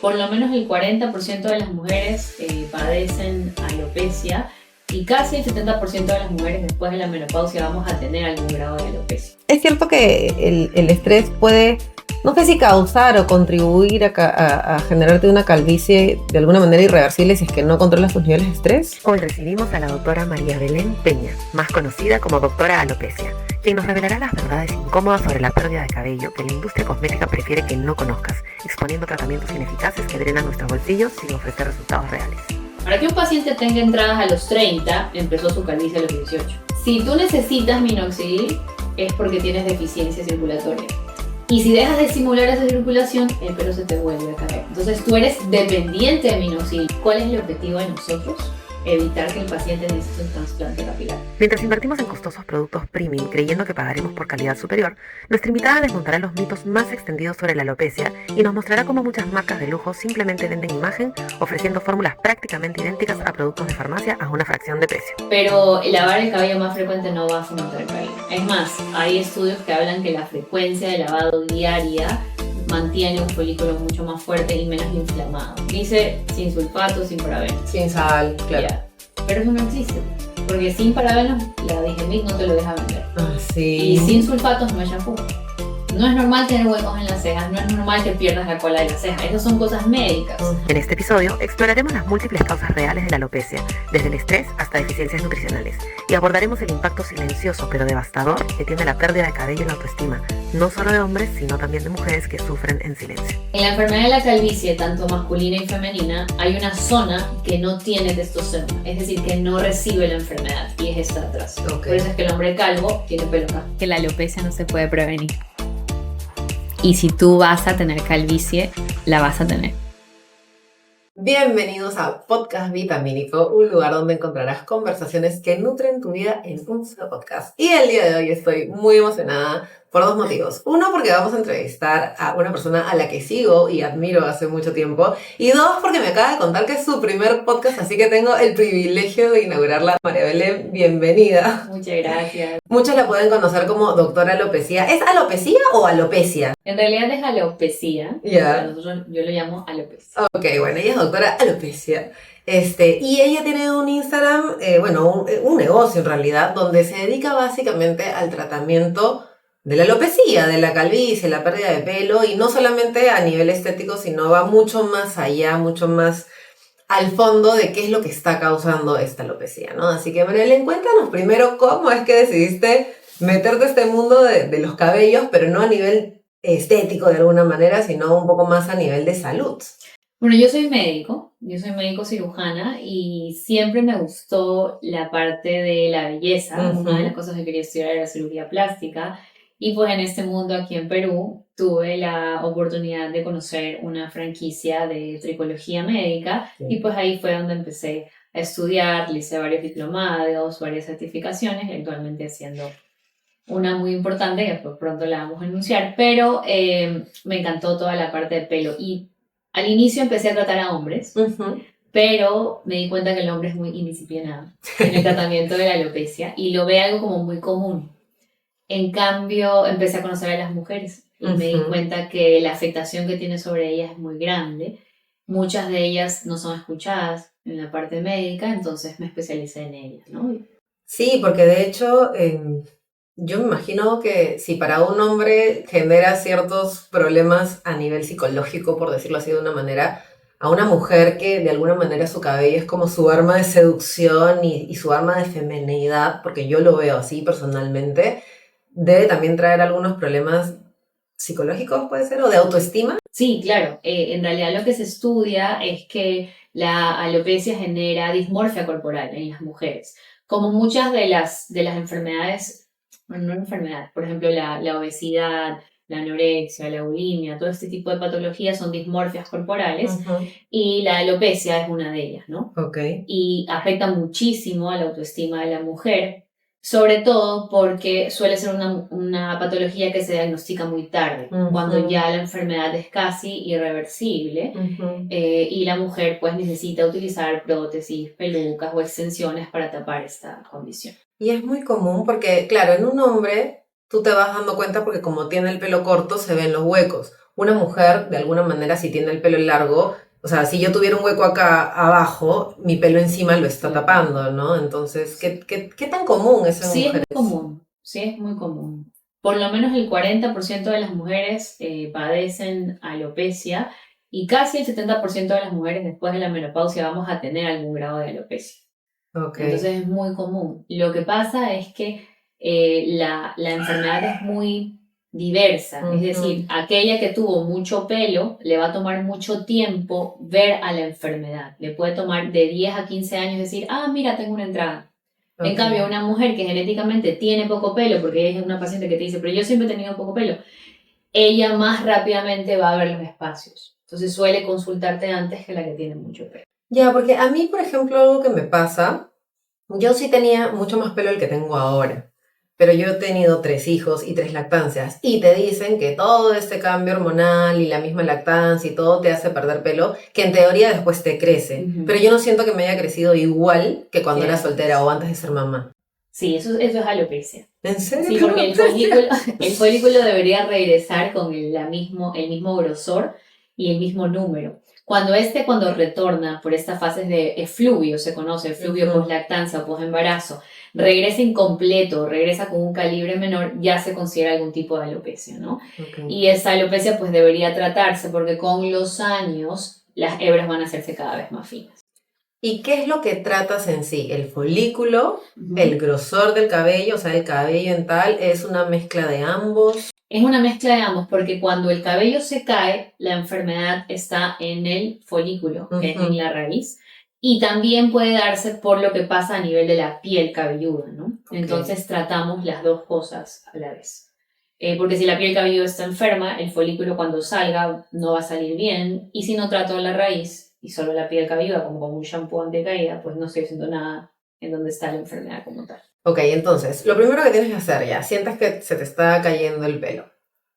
por lo menos el 40% de las mujeres padecen alopecia y casi el 70% de las mujeres después de la menopausia vamos a tener algún grado de alopecia. Es cierto que el estrés puede, no sé si causar o contribuir a generarte una calvicie de alguna manera irreversible si es que no controlas tus niveles de estrés. Hoy recibimos a la doctora María Belén Peña, más conocida como doctora Alopecia, quien nos revelará las verdades incómodas sobre la pérdida de cabello que la industria cosmética prefiere que no conozcas, exponiendo tratamientos ineficaces que drenan nuestros bolsillos sin ofrecer resultados reales. Para que un paciente tenga entradas a los 30, empezó su calvicie a los 18. Si tú necesitas minoxidil, es porque tienes deficiencia circulatoria. Y si dejas de estimular esa circulación, el pelo se te vuelve a caer. Entonces tú eres dependiente de minoxidil. ¿Cuál es el objetivo de nosotros? Evitar que el paciente necesite un trasplante capilar. Mientras invertimos en costosos productos premium creyendo que pagaremos por calidad superior, nuestra invitada desmontará los mitos más extendidos sobre la alopecia y nos mostrará cómo muchas marcas de lujo simplemente venden imagen ofreciendo fórmulas prácticamente idénticas a productos de farmacia a una fracción de precio. Pero lavar el cabello más frecuente no va a fomentar el cabello. Es más, hay estudios que hablan que la frecuencia de lavado diaria mantiene un folículo mucho más fuerte y menos inflamado. Dice sin sulfato, sin parabenos. Sin sal, claro. Ya. Pero eso no existe, porque sin parabenos la Digemit no te lo deja vender. Sí. Y sin sulfatos no hay shampoo. No es normal tener huecos en las cejas, no es normal que pierdas la cola de la ceja. Esas son cosas médicas. En este episodio exploraremos las múltiples causas reales de la alopecia, desde el estrés hasta deficiencias nutricionales, y abordaremos el impacto silencioso pero devastador que tiene la pérdida de cabello en la autoestima, no solo de hombres, sino también de mujeres que sufren en silencio. En la enfermedad de la calvicie, tanto masculina y femenina, hay una zona que no tiene testosterona, es decir, que no recibe la enfermedad, y es esta atrás. Okay. Por eso es que el hombre calvo tiene pelo acá. Que la alopecia no se puede prevenir. Y si tú vas a tener calvicie, la vas a tener. Bienvenidos a Podcast Vitamínico, un lugar donde encontrarás conversaciones que nutren tu vida en un solo podcast. Y el día de hoy estoy muy emocionada por dos motivos. Uno, porque vamos a entrevistar a una persona a la que sigo y admiro hace mucho tiempo. Y dos, porque me acaba de contar que es su primer podcast, así que tengo el privilegio de inaugurarla. María Belén, bienvenida. Muchas gracias. Muchos la pueden conocer como doctora alopecia. ¿Es alopecia o alopecia? En realidad es alopecia, Ya. yo lo llamo alopecia. Ok, bueno, ella es doctora alopecia. Y ella tiene un Instagram, un negocio en realidad, donde se dedica básicamente al tratamiento de la alopecia, de la calvicie, la pérdida de pelo, y no solamente a nivel estético, sino va mucho más allá, mucho más al fondo de qué es lo que está causando esta alopecia, ¿no? Así que, Marilyn, cuéntanos primero cómo es que decidiste meterte a este mundo de los cabellos, pero no a nivel estético de alguna manera, sino un poco más a nivel de salud. Bueno, yo soy médico cirujana y siempre me gustó la parte de la belleza. Uh-huh. Una de las cosas que quería estudiar era cirugía plástica y pues en este mundo aquí en Perú tuve la oportunidad de conocer una franquicia de tricología médica. Sí. Y pues ahí fue donde empecé a estudiar, le hice varios diplomados, varias certificaciones y actualmente haciendo una muy importante que pues pronto la vamos a anunciar, pero me encantó toda la parte de pelo y al inicio empecé a tratar a hombres, uh-huh, pero me di cuenta que el hombre es muy indisciplinado en el tratamiento de la alopecia y lo ve algo como muy común. En cambio, empecé a conocer a las mujeres y uh-huh, me di cuenta que la afectación que tiene sobre ellas es muy grande. Muchas de ellas no son escuchadas en la parte médica, entonces me especialicé en ellas, ¿no? Sí, porque de hecho yo me imagino que si para un hombre genera ciertos problemas a nivel psicológico, por decirlo así de una manera, a una mujer que de alguna manera su cabello es como su arma de seducción y su arma de feminidad, porque yo lo veo así personalmente, debe también traer algunos problemas psicológicos, puede ser, o de autoestima. Sí, claro. En realidad lo que se estudia es que la alopecia genera dismorfia corporal en las mujeres. Como muchas de las enfermedades, bueno, no enfermedades, por ejemplo la obesidad, la anorexia, la bulimia, todo este tipo de patologías son dismorfias corporales, uh-huh, y la alopecia es una de ellas, ¿no? Okay. Y afecta muchísimo a la autoestima de la mujer, sobre todo porque suele ser una patología que se diagnostica muy tarde, uh-huh, cuando ya la enfermedad es casi irreversible, uh-huh, y la mujer pues necesita utilizar prótesis, pelucas o extensiones para tapar esta condición. Y es muy común porque, claro, en un hombre tú te vas dando cuenta porque como tiene el pelo corto se ven los huecos. una mujer, de alguna manera, si tiene el pelo largo, o sea, si yo tuviera un hueco acá abajo, mi pelo encima lo está tapando, ¿no? Entonces, ¿qué tan común es en Sí, es muy mujeres? común, sí, es muy común. Por lo menos el 40% de las mujeres padecen alopecia y casi el 70% de las mujeres después de la menopausia vamos a tener algún grado de alopecia. Ok. Entonces es muy común. Lo que pasa es que la enfermedad es muy diversa, es decir, aquella que tuvo mucho pelo le va a tomar mucho tiempo ver a la enfermedad. Le puede tomar de 10 a 15 años decir, ah, mira, tengo una entrada. En Ok. cambio, una mujer que genéticamente tiene poco pelo, porque ella es una paciente que te dice, pero yo siempre he tenido poco pelo, ella más rápidamente va a ver los espacios. Entonces suele consultarte antes que la que tiene mucho pelo. Ya, porque a mí, por ejemplo, algo que me pasa, yo sí tenía mucho más pelo del que tengo ahora, pero yo he tenido 3 hijos y 3 lactancias y te dicen que todo este cambio hormonal y la misma lactancia y todo te hace perder pelo, que en teoría después te crece, Ujú. pero yo no siento que me haya crecido igual que cuando era Claro. soltera o antes de ser mamá. Sí, eso es alopecia. ¿En serio? Sí, ¿Qué porque alopecia? el folículo debería regresar con el mismo grosor y el mismo número. Cuando retorna por estas fases de efluvio, se conoce, efluvio Ujú. post-lactancia o post-embarazo, regresa incompleto, regresa con un calibre menor, ya se considera algún tipo de alopecia, ¿no? Ok. Y esa alopecia pues debería tratarse porque con los años las hebras van a hacerse cada vez más finas. ¿Y qué es lo que tratas en sí? ¿El folículo? ¿El grosor del cabello? O sea, el cabello en tal, ¿es una mezcla de ambos? Es una mezcla de ambos, porque cuando el cabello se cae, la enfermedad está en el folículo, que es en la raíz, y también puede darse por lo que pasa a nivel de la piel cabelluda, ¿no? Ok. Entonces tratamos las dos cosas a la vez. Porque si la piel cabelluda está enferma, el folículo cuando salga no va a salir bien, y si no trato la raíz y solo la piel cabelluda, como con un shampoo anticaída, pues no estoy haciendo nada en donde está la enfermedad como tal. Ok, entonces, lo primero que tienes que hacer ya, sientes que se te está cayendo el pelo.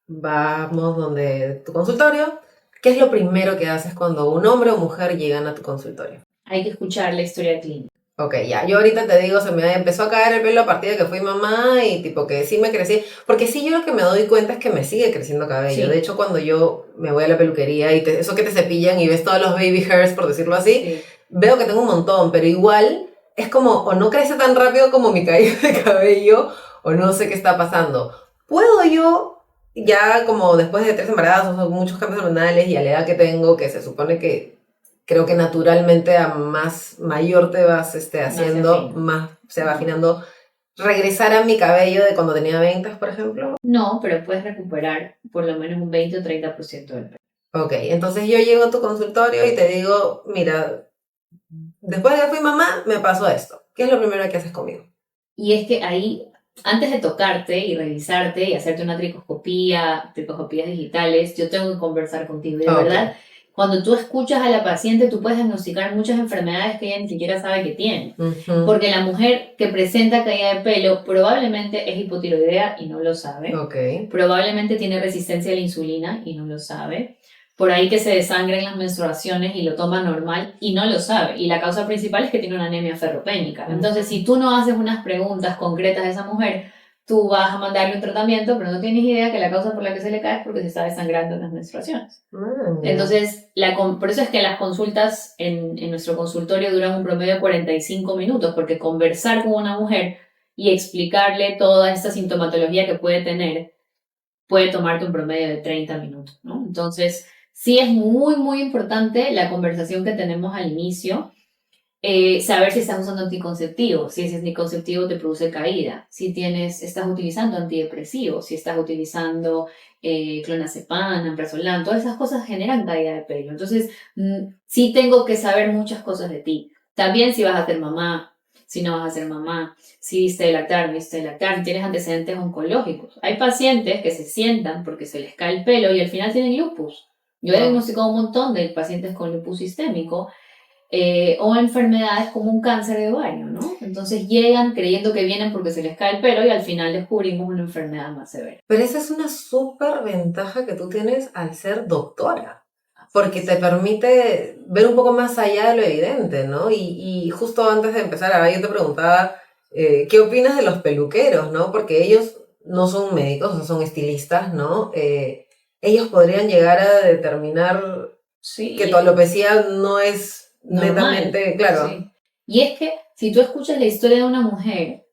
Vamos donde tu consultorio. ¿Qué es lo primero que haces cuando un hombre o mujer llegan a tu consultorio? Hay que escuchar la historia clínica. Ok, ya, yo ahorita te digo, se me empezó a caer el pelo a partir de que fui mamá y tipo que sí me crecí, porque sí yo lo que me doy cuenta es que me sigue creciendo cabello. Sí. De hecho, cuando yo me voy a la peluquería y eso que te cepillan y ves todos los baby hairs, por decirlo así, Sí. veo que tengo un montón, pero igual es como o no crece tan rápido como mi caída de cabello o no sé qué está pasando. ¿Puedo yo, ya como después de 3 embarazos o muchos cambios hormonales y a la edad que tengo, que se supone que creo que naturalmente a más mayor te vas haciendo, más se va afinando, regresar a mi cabello de cuando tenía 20, por ejemplo? No, pero puedes recuperar por lo menos un 20 o 30% del pelo. Ok, entonces yo llego a tu consultorio y te digo, mira, después de que fui mamá, me pasó esto. ¿Qué es lo primero que haces conmigo? Y es que ahí, antes de tocarte y revisarte y hacerte una tricoscopías digitales, yo tengo que conversar contigo. Y de Ok. verdad, cuando tú escuchas a la paciente, tú puedes diagnosticar muchas enfermedades que ella ni siquiera sabe que tiene. Ujú. Porque la mujer que presenta caída de pelo probablemente es hipotiroidea y no lo sabe. Ok. Probablemente tiene resistencia a la insulina y no lo sabe. Por ahí que se desangren las menstruaciones y lo toma normal y no lo sabe. Y la causa principal es que tiene una anemia ferropénica. Entonces, si tú no haces unas preguntas concretas a esa mujer, tú vas a mandarle un tratamiento, pero no tienes idea que la causa por la que se le cae es porque se está desangrando en las menstruaciones. Entonces, por eso es que las consultas en nuestro consultorio duran un promedio de 45 minutos, porque conversar con una mujer y explicarle toda esta sintomatología que puede tener puede tomarte un promedio de 30 minutos, ¿no? Entonces, sí es muy, muy importante la conversación que tenemos al inicio, saber si estás usando anticonceptivo, si ese anticonceptivo te produce caída, si estás utilizando antidepresivos, si estás utilizando clonazepam, alprazolam, todas esas cosas generan caída de pelo. Entonces, sí tengo que saber muchas cosas de ti. También si vas a ser mamá, si no vas a ser mamá, si diste de lactar, no diste de lactar, si tienes antecedentes oncológicos. Hay pacientes que se sientan porque se les cae el pelo y al final tienen lupus. Yo he diagnosticado un montón de pacientes con lupus sistémico o enfermedades como un cáncer de ovario, ¿no? Entonces llegan creyendo que vienen porque se les cae el pelo y al final descubrimos una enfermedad más severa. Pero esa es una súper ventaja que tú tienes al ser doctora, porque te permite ver un poco más allá de lo evidente, ¿no? Y justo antes de empezar, ahora yo te preguntaba, ¿qué opinas de los peluqueros, no? Porque ellos no son médicos, no son estilistas, ¿no? ellos podrían llegar a determinar Sí. que tu alopecia no es Normal, netamente, claro. sí. Y es que si tú escuchas la historia de una mujer,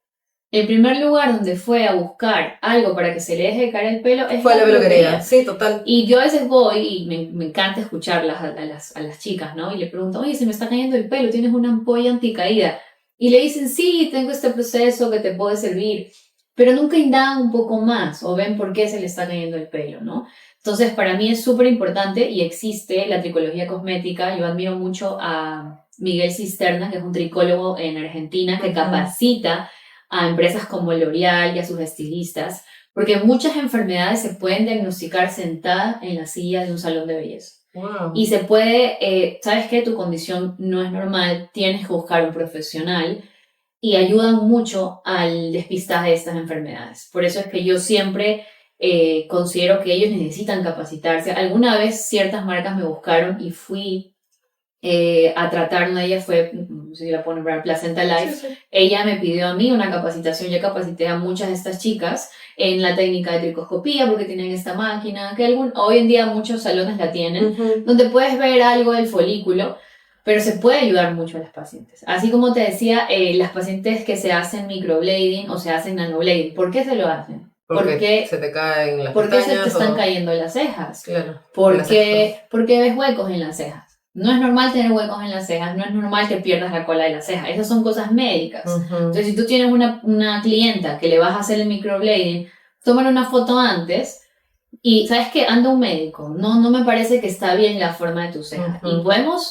el primer lugar donde fue a buscar algo para que se le deje caer el pelo es Fue la la peluquería, sí, total. Y yo a veces voy y me encanta escucharlas a las chicas, ¿no? Y le pregunto, oye, se me está cayendo el pelo, ¿tienes una ampolla anticaída? Y le dicen, sí, tengo este proceso que te puede servir. Pero nunca indagan un poco más o ven por qué se le está cayendo el pelo, ¿no? Entonces, para mí es súper importante y existe la tricología cosmética. Yo admiro mucho a Miguel Cisterna, que es un tricólogo en Argentina que capacita a empresas como L'Oreal y a sus estilistas, porque muchas enfermedades se pueden diagnosticar sentada en la silla de un salón de belleza. Wow. Y se puede, sabes que tu condición no es normal, tienes que buscar un profesional y ayudan mucho al despistaje de estas enfermedades. Por eso es que yo siempre considero que ellos necesitan capacitarse. Alguna vez ciertas marcas me buscaron y fui a tratar, una de ellas fue, no sé si la puedo nombrar, Placenta Life. Sí, sí. Ella me pidió a mí una capacitación, yo capacité a muchas de estas chicas en la técnica de tricoscopía porque tienen esta máquina, que hoy en día muchos salones la tienen, donde puedes ver algo del folículo, pero se puede ayudar mucho a las pacientes. Así como te decía, las pacientes que se hacen microblading o se hacen nanoblading, ¿por qué se lo hacen? Porque se te caen las ¿Por qué se pestañas te están o- cayendo las cejas? Claro. Porque ves huecos en las cejas. No es normal tener huecos en las cejas, no es normal que pierdas la cola de la ceja. Esas son cosas médicas. Entonces, si tú tienes una clienta que le vas a hacer el microblading, tómale una foto antes y, ¿sabes qué? Anda un médico. No me parece que está bien la forma de tu ceja. Y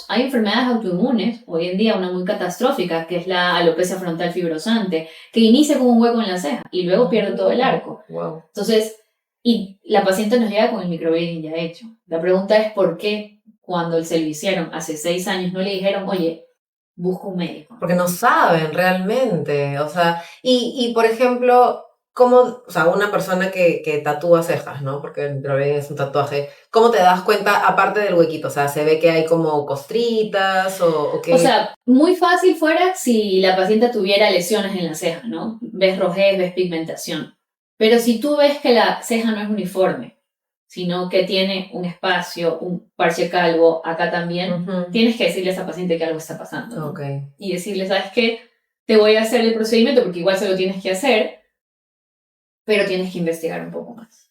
hay enfermedades autoinmunes, hoy en día una muy catastrófica, que es la alopecia frontal fibrosante, que inicia con un hueco en la ceja y luego pierde todo el arco. Wow. Entonces, y la paciente nos llega con el microblading ya hecho. La pregunta es por qué cuando se lo hicieron hace 6 años no le dijeron, oye, busca un médico. Porque no saben realmente, o sea, y por ejemplo, ¿cómo, o sea, una persona que tatúa cejas, ¿no? Porque el microblading es un tatuaje, ¿cómo te das cuenta, aparte del huequito? O sea, ¿se ve que hay como costritas o qué? O sea, muy fácil fuera si la paciente tuviera lesiones en la ceja, ¿no? Ves rojez, ves pigmentación. Pero si tú ves que la ceja no es uniforme, sino que tiene un espacio, un parche calvo acá también, tienes que decirle a esa paciente que algo está pasando, ¿no? Okay. Y decirle, ¿sabes qué? Te voy a hacer el procedimiento porque igual se lo tienes que hacer, pero tienes que investigar un poco más.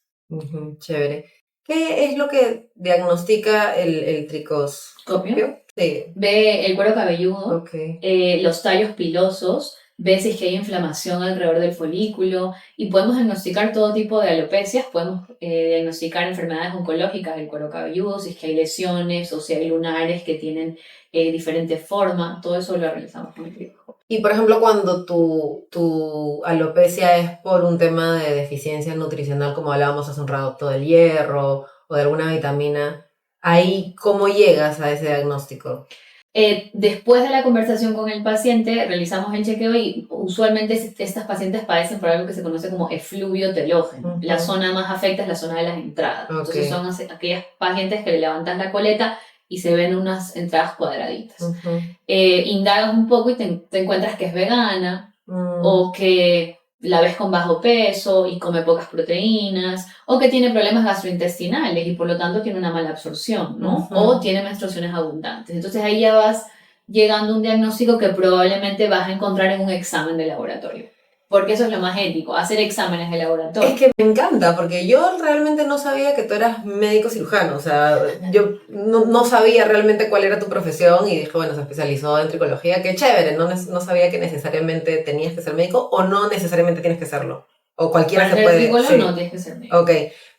Chévere. ¿Qué es lo que diagnostica el tricoscopio? Sí. Ve el cuero cabelludo, Okay. los tallos pilosos, ve si es que hay inflamación alrededor del folículo y podemos diagnosticar todo tipo de alopecias, podemos diagnosticar enfermedades oncológicas del cuero cabelludo, si es que hay lesiones o si hay lunares que tienen diferente forma, todo eso lo realizamos con el tricoscopio. Y por ejemplo, cuando tu alopecia es por un tema de deficiencia nutricional, como hablábamos hace un rato, del hierro o de alguna vitamina, ¿ahí cómo llegas a ese diagnóstico? Después de la conversación con el paciente, realizamos el chequeo y usualmente estas pacientes padecen por algo que se conoce como efluvio telógeno. La zona más afecta es la zona de las entradas. Entonces son aquellas pacientes que le levantan la coleta y se ven unas entradas cuadraditas. Indagas un poco y te encuentras que es vegana o que la ves con bajo peso y come pocas proteínas, o que tiene problemas gastrointestinales y por lo tanto tiene una mala absorción, ¿no? O tiene menstruaciones abundantes. Entonces ahí ya vas llegando a un diagnóstico que probablemente vas a encontrar en un examen de laboratorio. Porque eso es lo más ético, hacer exámenes de laboratorio. Es que me encanta, porque yo realmente no sabía que tú eras médico cirujano, o sea, yo no sabía realmente cuál era tu profesión y dije, bueno, se especializó en tricología, qué chévere, no sabía que necesariamente tenías que ser médico o no necesariamente tienes que serlo, o cualquiera Para se ser puede. tricólogo Sí. no tienes que ser médico. Ok,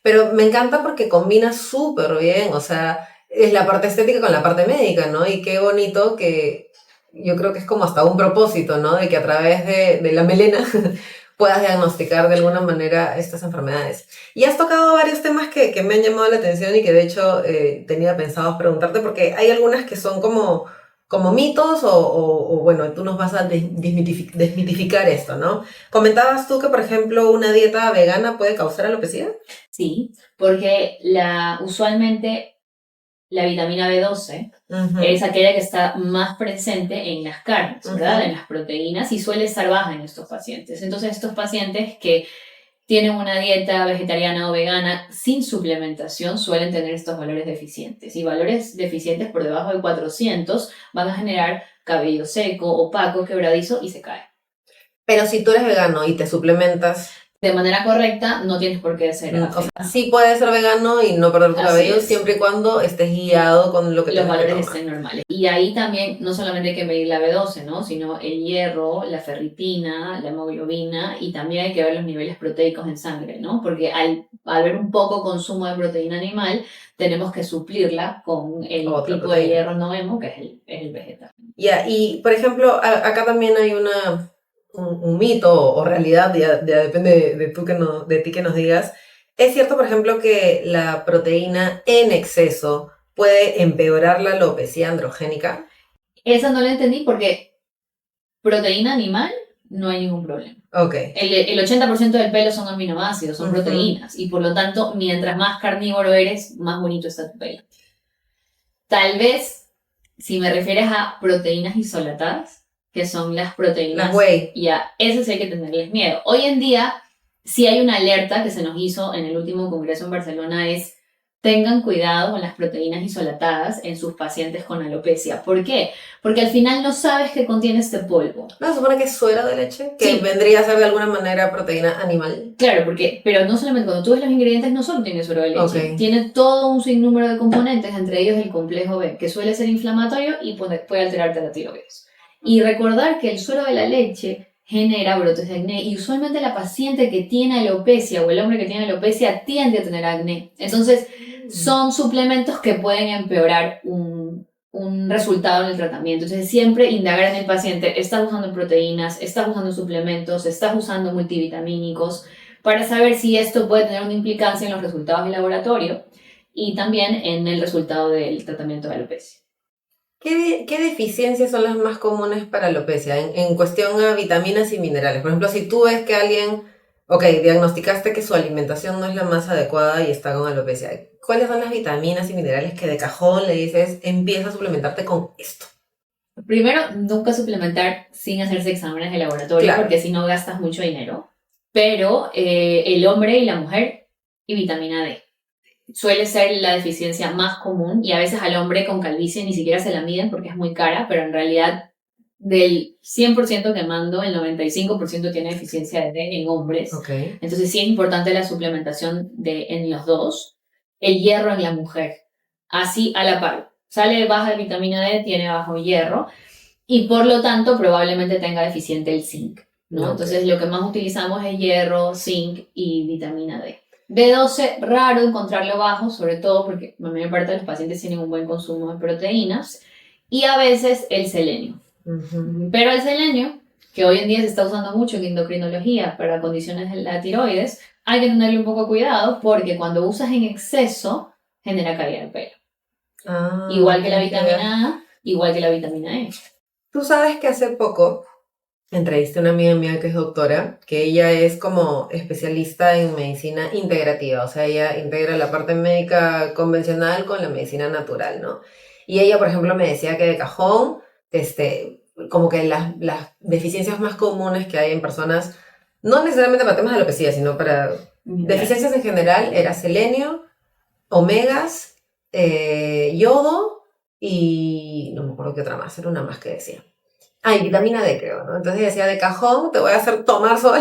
pero me encanta porque combina súper bien, o sea, es la parte estética con la parte médica, ¿no? Y qué bonito que yo creo que es como hasta un propósito, ¿no? De que a través de la melena puedas diagnosticar de alguna manera estas enfermedades. Y has tocado varios temas que me han llamado la atención y que de hecho tenía pensado preguntarte porque hay algunas que son como mitos o bueno, tú nos vas a desmitificar esto, ¿no? Comentabas tú que, por ejemplo, una dieta vegana puede causar alopecia. Sí, porque usualmente la vitamina B12 es aquella que está más presente en las carnes, ¿verdad? En las proteínas y suele estar baja en estos pacientes. Entonces, estos pacientes que tienen una dieta vegetariana o vegana sin suplementación suelen tener estos valores deficientes. Y valores deficientes por debajo de 400 van a generar cabello seco, opaco, quebradizo y se cae. Pero si tú eres vegano y te suplementas, De manera correcta, no tienes por qué ser o sea, sí puedes ser vegano y no perder tu Así cabello es. siempre y cuando estés guiado con lo que los tienes que valores tomar. estén normales. Y ahí también no solamente hay que medir la B12, ¿no? Sino el hierro, la ferritina, la hemoglobina y también hay que ver los niveles proteicos en sangre, ¿no? Porque al haber un poco consumo de proteína animal, tenemos que suplirla con el Otra tipo proteína. de hierro no hemo, que es el vegetal. Ya, y por ejemplo, acá también hay un mito o realidad, ya depende de ti que nos digas. ¿Es cierto, por ejemplo, que la proteína en exceso puede empeorar la alopecia androgénica? Esa no la entendí porque proteína animal no hay ningún problema. Ok. El 80% del pelo son aminoácidos, son Ujú. proteínas, y por lo tanto, mientras más carnívoro eres, más bonito está tu pelo. Tal vez, si me refieres a proteínas isolatadas, que son las proteínas, Las whey. ya, esas sí hay que tenerles miedo. Hoy en día, si hay una alerta que se nos hizo en el último congreso en Barcelona, es tengan cuidado con las proteínas isolatadas en sus pacientes con alopecia. ¿Por qué? Porque al final no sabes qué contiene este polvo. ¿No se supone que es suero de leche? Que Sí. vendría a ser de alguna manera proteína animal. Claro, pero no solamente cuando tú ves los ingredientes, no solo tiene suero de leche, Ok. tiene todo un sinnúmero de componentes, entre ellos el complejo B, que suele ser inflamatorio y puede alterarte la tiroides. Y recordar que el suero de la leche genera brotes de acné y usualmente la paciente que tiene alopecia o el hombre que tiene alopecia tiende a tener acné. Entonces, son suplementos que pueden empeorar un resultado en el tratamiento. Entonces, siempre indagar en el paciente, ¿estás usando proteínas? ¿Estás usando suplementos? ¿Estás usando multivitamínicos? Para saber si esto puede tener una implicancia en los resultados del laboratorio y también en el resultado del tratamiento de alopecia. ¿Qué deficiencias son las más comunes para alopecia en cuestión a vitaminas y minerales? Por ejemplo, si tú ves que alguien, diagnosticaste que su alimentación no es la más adecuada y está con alopecia, ¿cuáles son las vitaminas y minerales que de cajón le dices, empieza a suplementarte con esto? Primero, nunca suplementar sin hacerse exámenes de laboratorio, Claro. porque si no gastas mucho dinero. Pero el hombre y la mujer y vitamina D. Suele ser la deficiencia más común y a veces al hombre con calvicie ni siquiera se la miden porque es muy cara, pero en realidad del 100% que mando, el 95% tiene deficiencia de D en hombres. Okay. Entonces sí es importante la suplementación en los dos. El hierro en la mujer, así a la par. Sale baja de vitamina D, tiene bajo hierro y por lo tanto probablemente tenga deficiente el zinc, ¿no? Okay. Entonces lo que más utilizamos es hierro, zinc y vitamina D. B12, raro encontrarlo bajo, sobre todo porque la mayor parte de los pacientes tienen un buen consumo de proteínas y a veces el selenio. Uh-huh. Pero el selenio, que hoy en día se está usando mucho en endocrinología para condiciones de la tiroides, hay que tenerle un poco de cuidado porque cuando usas en exceso genera caída del pelo. Igual que la vitamina A, igual que la vitamina E. Tú sabes que hace poco entrevisté a una amiga mía que es doctora, que ella es como especialista en medicina integrativa, o sea, ella integra la parte médica convencional con la medicina natural, ¿no? Y ella, por ejemplo, me decía que de cajón, como que las deficiencias más comunes que hay en personas, no necesariamente para temas de alopecia, sino para deficiencias en general, era selenio, omegas, yodo y no me acuerdo qué otra más, era una más que decía. Y vitamina D, creo, ¿no? Entonces decía, de cajón, te voy a hacer tomar sol,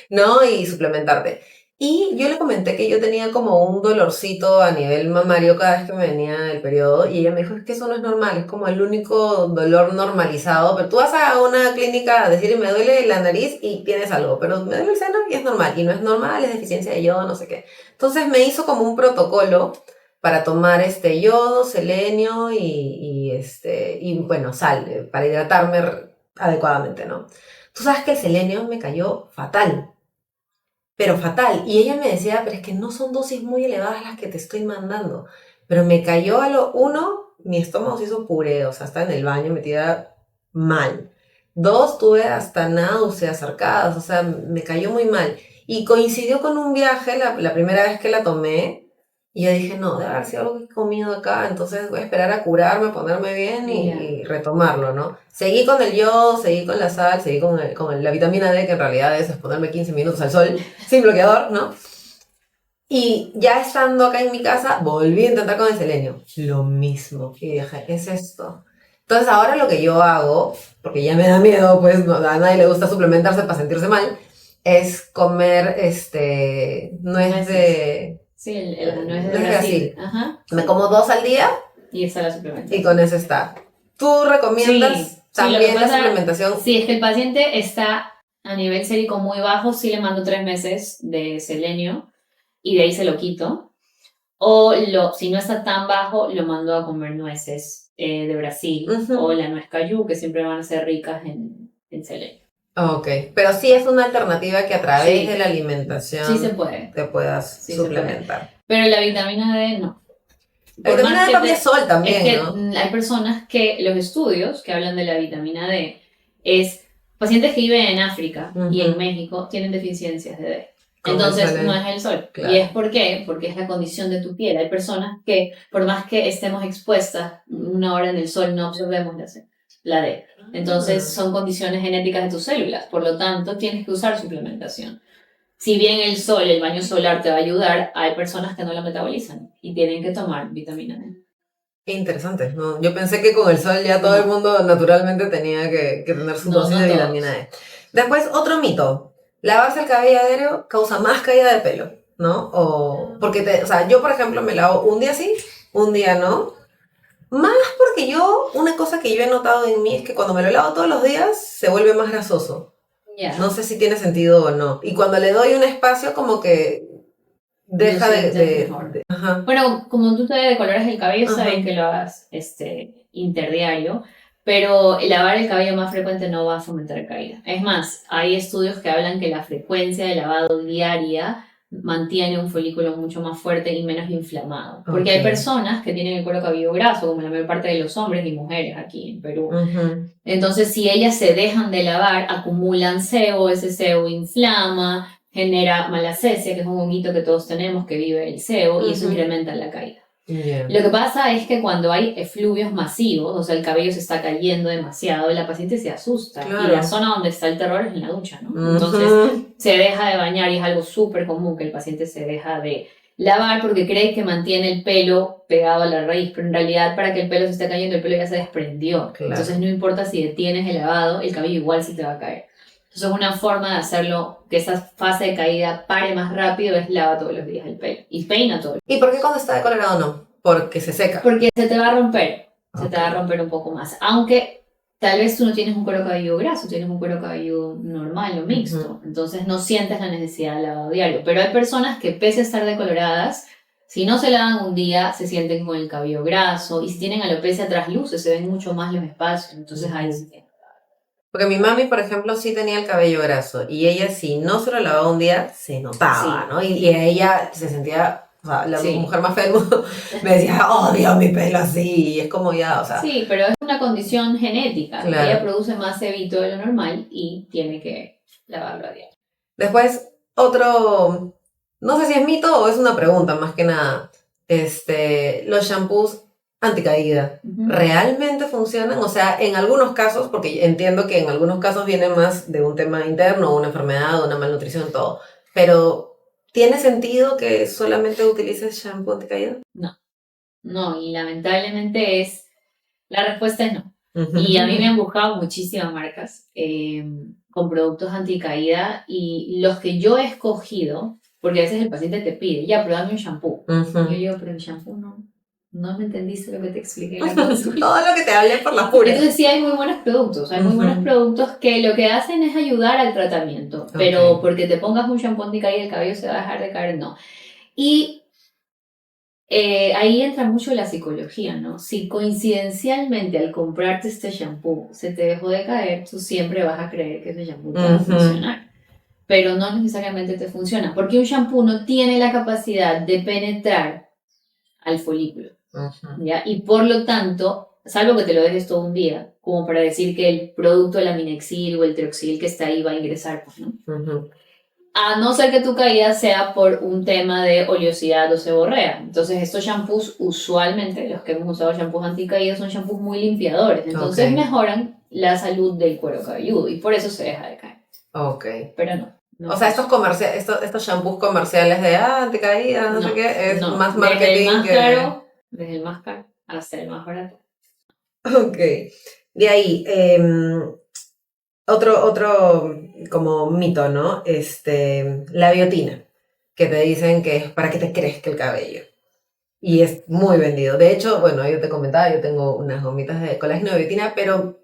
¿no? Y suplementarte. Y yo le comenté que yo tenía como un dolorcito a nivel mamario cada vez que me venía el periodo. Y ella me dijo, es que eso no es normal, es como el único dolor normalizado. Pero tú vas a una clínica a decir, me duele la nariz y tienes algo. Pero me duele el seno y es normal. Y no es normal, es deficiencia de yodo, no sé qué. Entonces me hizo como un protocolo para tomar yodo, selenio y bueno, sal, para hidratarme adecuadamente, ¿no? Tú sabes que el selenio me cayó fatal, pero fatal. Y ella me decía, pero es que no son dosis muy elevadas las que te estoy mandando. Pero me cayó mi estómago se hizo puré, o sea, estaba en el baño metida mal. 2, tuve hasta náuseas, arcadas, o sea, me cayó muy mal. Y coincidió con un viaje, la primera vez que la tomé, Y yo dije, no, debe haber sido algo que he comido acá, entonces voy a esperar a curarme, ponerme bien y, Ya. y retomarlo, ¿no? Seguí con el yodo, seguí con la sal, seguí con la vitamina D, que en realidad es ponerme 15 minutos al sol, sin bloqueador, ¿no? Y ya estando acá en mi casa, volví a intentar con el selenio. Lo mismo. Y dije, ¿qué es esto? Entonces ahora lo que yo hago, porque ya me da miedo, pues a nadie le gusta suplementarse para sentirse mal, es comer nuez de... Sí, la nuez de nuez de Brasil. Brasil. Ajá. Me como 2 al día Y esa la suplementación. y con eso está. ¿Tú recomiendas Sí, lo que también la pasa- suplementación? Si es que el paciente está a nivel sérico muy bajo, sí le mando 3 meses de selenio y de ahí se lo quito. O si no está tan bajo, lo mando a comer nueces de Brasil Ujú. o la nuez cayú, que siempre van a ser ricas en selenio. Ok, pero sí es una alternativa que a través Sí. de la alimentación Sí se puede, te puedas Sí se puede. suplementar. pero la vitamina D no. La vitamina D para mí es sol Es también, que ¿no? hay personas que los estudios que hablan de la vitamina D es pacientes que viven en África y en Ujú. México tienen deficiencias de D. Con el Entonces sol, no es el sol. claro. ¿Y es por qué? Porque es la condición de tu piel. Hay personas que por más que estemos expuestas 1 hora en el sol no absorbemos la D. Entonces son condiciones genéticas de tus células. Por lo tanto tienes que usar suplementación. Si bien el sol, el baño solar te va a ayudar, hay personas que no la metabolizan y tienen que tomar vitamina D. Interesante, ¿no? Yo pensé que con el sol ya todo el mundo naturalmente tenía que tener su No, dosis no de todos. vitamina D. Después, otro mito. Lavarse el cabello diario causa más caída de pelo, ¿no? O sea, yo por ejemplo me lavo un día sí, un día no. Más porque una cosa que yo he notado en mí es que cuando me lo lavo todos los días se vuelve más grasoso. Ya. No sé si tiene sentido o no. Y cuando le doy un espacio como que deja Lo de... sientes mejor. Ajá. Bueno, como tú te decoloras el cabello, está Ajá. bien que lo hagas interdiario, pero lavar el cabello más frecuente no va a fomentar caída. Es más, hay estudios que hablan que la frecuencia de lavado diaria mantiene un folículo mucho más fuerte y menos inflamado. Porque hay Ok. personas que tienen el cuero cabelludo graso, como la mayor parte de los hombres y mujeres aquí en Perú. Ujú. Entonces, si ellas se dejan de lavar, acumulan sebo, ese sebo inflama, genera malacesia, que es un honguito que todos tenemos que vive el sebo, y eso Ujú. incrementa la caída. Yeah. Lo que pasa es que cuando hay efluvios masivos, o sea, el cabello se está cayendo demasiado, la paciente se asusta. Claro. Y la zona donde está el terror es en la ducha, ¿no? Ujú. Entonces, se deja de bañar y es algo súper común que el paciente se deja de lavar porque cree que mantiene el pelo pegado a la raíz, pero en realidad para que el pelo se esté cayendo, el pelo ya se desprendió. Claro. Entonces, no importa si detienes el lavado, el cabello igual se te va a caer. Entonces, una forma de hacerlo, que esa fase de caída pare más rápido, es lava todos los días el pelo y peina todo. ¿Y por qué cuando está decolorado no? Porque se seca. Porque se te va a romper, se Ok. te va a romper un poco más. Aunque tal vez tú no tienes un cuero cabelludo graso, tienes un cuero cabelludo normal o mixto. Entonces no sientes la necesidad de lavado diario. Pero hay personas que pese a estar decoloradas, si no se lavan un día, se sienten con el cabello graso. Y si tienen alopecia trasluce, se ven mucho más los espacios. Entonces ahí sí tienen. Porque mi mami, por ejemplo, sí tenía el cabello graso y ella si no se lo lavaba un día, se notaba, Sí. ¿no? Y ella se sentía, o sea, la Sí. mujer más fea del mundo me decía, odio mi pelo así, y es como ya, o sea... Sí, pero es una condición genética. Claro. Ella produce más sebito de lo normal y tiene que lavarlo a diario. Después, otro, no sé si es mito o es una pregunta más que nada, los shampoos anticaída, Ujú. ¿realmente funcionan? O sea, en algunos casos, porque entiendo que en algunos casos viene más de un tema interno, una enfermedad, una malnutrición, todo, pero ¿tiene sentido que solamente utilices shampoo anticaída? No, y lamentablemente la respuesta es no. Y a mí me han buscado muchísimas marcas con productos anticaída y los que yo he escogido, porque a veces el paciente te pide, ya, pero dame un shampoo. Ujú. Y yo digo, pero el shampoo no me entendiste lo que te expliqué en la consulta. Todo lo que te hablé por las puras. Entonces sí hay muy buenos productos, hay muy buenos productos que lo que hacen es ayudar al tratamiento, pero Ok. porque te pongas un shampoo anticaída el cabello se va a dejar de caer, no. Y ahí entra mucho la psicología, ¿no? Si coincidencialmente al comprarte este shampoo se te dejó de caer, tú siempre vas a creer que ese shampoo te va a Ujú. funcionar. Pero no necesariamente te funciona, porque un shampoo no tiene la capacidad de penetrar al folículo, Ujú. ¿ya? Y por lo tanto, salvo que te lo dejes todo un día, como para decir que el producto, el aminexil o el trioxil que está ahí va a ingresar, pues, ¿no? Ujú. A no ser que tu caída sea por un tema de oleosidad o seborrea. Entonces, estos shampoos, usualmente, los que hemos usado shampoos anticaídas, son shampoos muy limpiadores. Entonces, Ok. mejoran la salud del cuero cabelludo y por eso se deja de caer. Ok. Pero no. O sea, estos shampoos comerciales de anticaídas, no sé qué, es más marketing desde el más que... caro, desde el más caro hasta el más barato. Ok. De ahí, otro como mito, ¿no? La biotina, que te dicen que es para que te crezca el cabello. Y es muy vendido. De hecho, bueno, yo te comentaba, yo tengo unas gomitas de colágeno de biotina, pero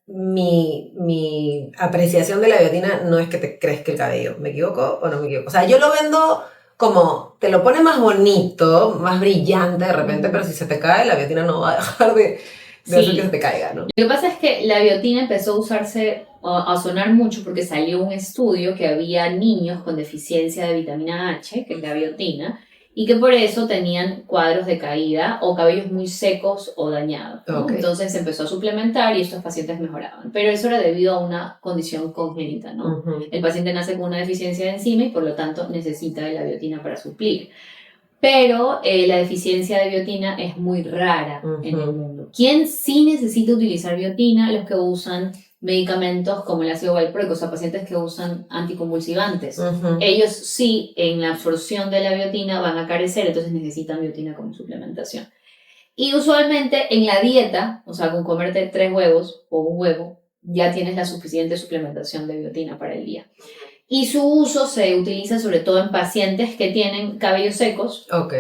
mi apreciación de la biotina no es que te crezca el cabello. ¿Me equivoco o no me equivoco? O sea, yo lo vendo como, te lo pone más bonito, más brillante de repente, pero si se te cae, la biotina no va a dejar de hacer que se te caiga, ¿no? Lo que pasa es que la biotina empezó a usarse, a sonar mucho porque salió un estudio que había niños con deficiencia de vitamina H, que es la biotina, y que por eso tenían cuadros de caída o cabellos muy secos o dañados, ¿no? Ok. Entonces se empezó a suplementar y estos pacientes mejoraban. Pero eso era debido a una condición congénita, ¿no? Ujú. El paciente nace con una deficiencia de enzima y por lo tanto necesita de la biotina para suplir. Pero la deficiencia de biotina es muy rara en el mundo. ¿Quién sí necesita utilizar biotina? Los que usan medicamentos como el ácido valproico, o sea, pacientes que usan anticonvulsivantes. Ujú. Ellos sí, en la absorción de la biotina van a carecer, entonces necesitan biotina como suplementación. Y usualmente en la dieta, o sea, con comerte 3 huevos o un huevo, ya tienes la suficiente suplementación de biotina para el día. Y su uso se utiliza sobre todo en pacientes que tienen cabellos secos. Ok.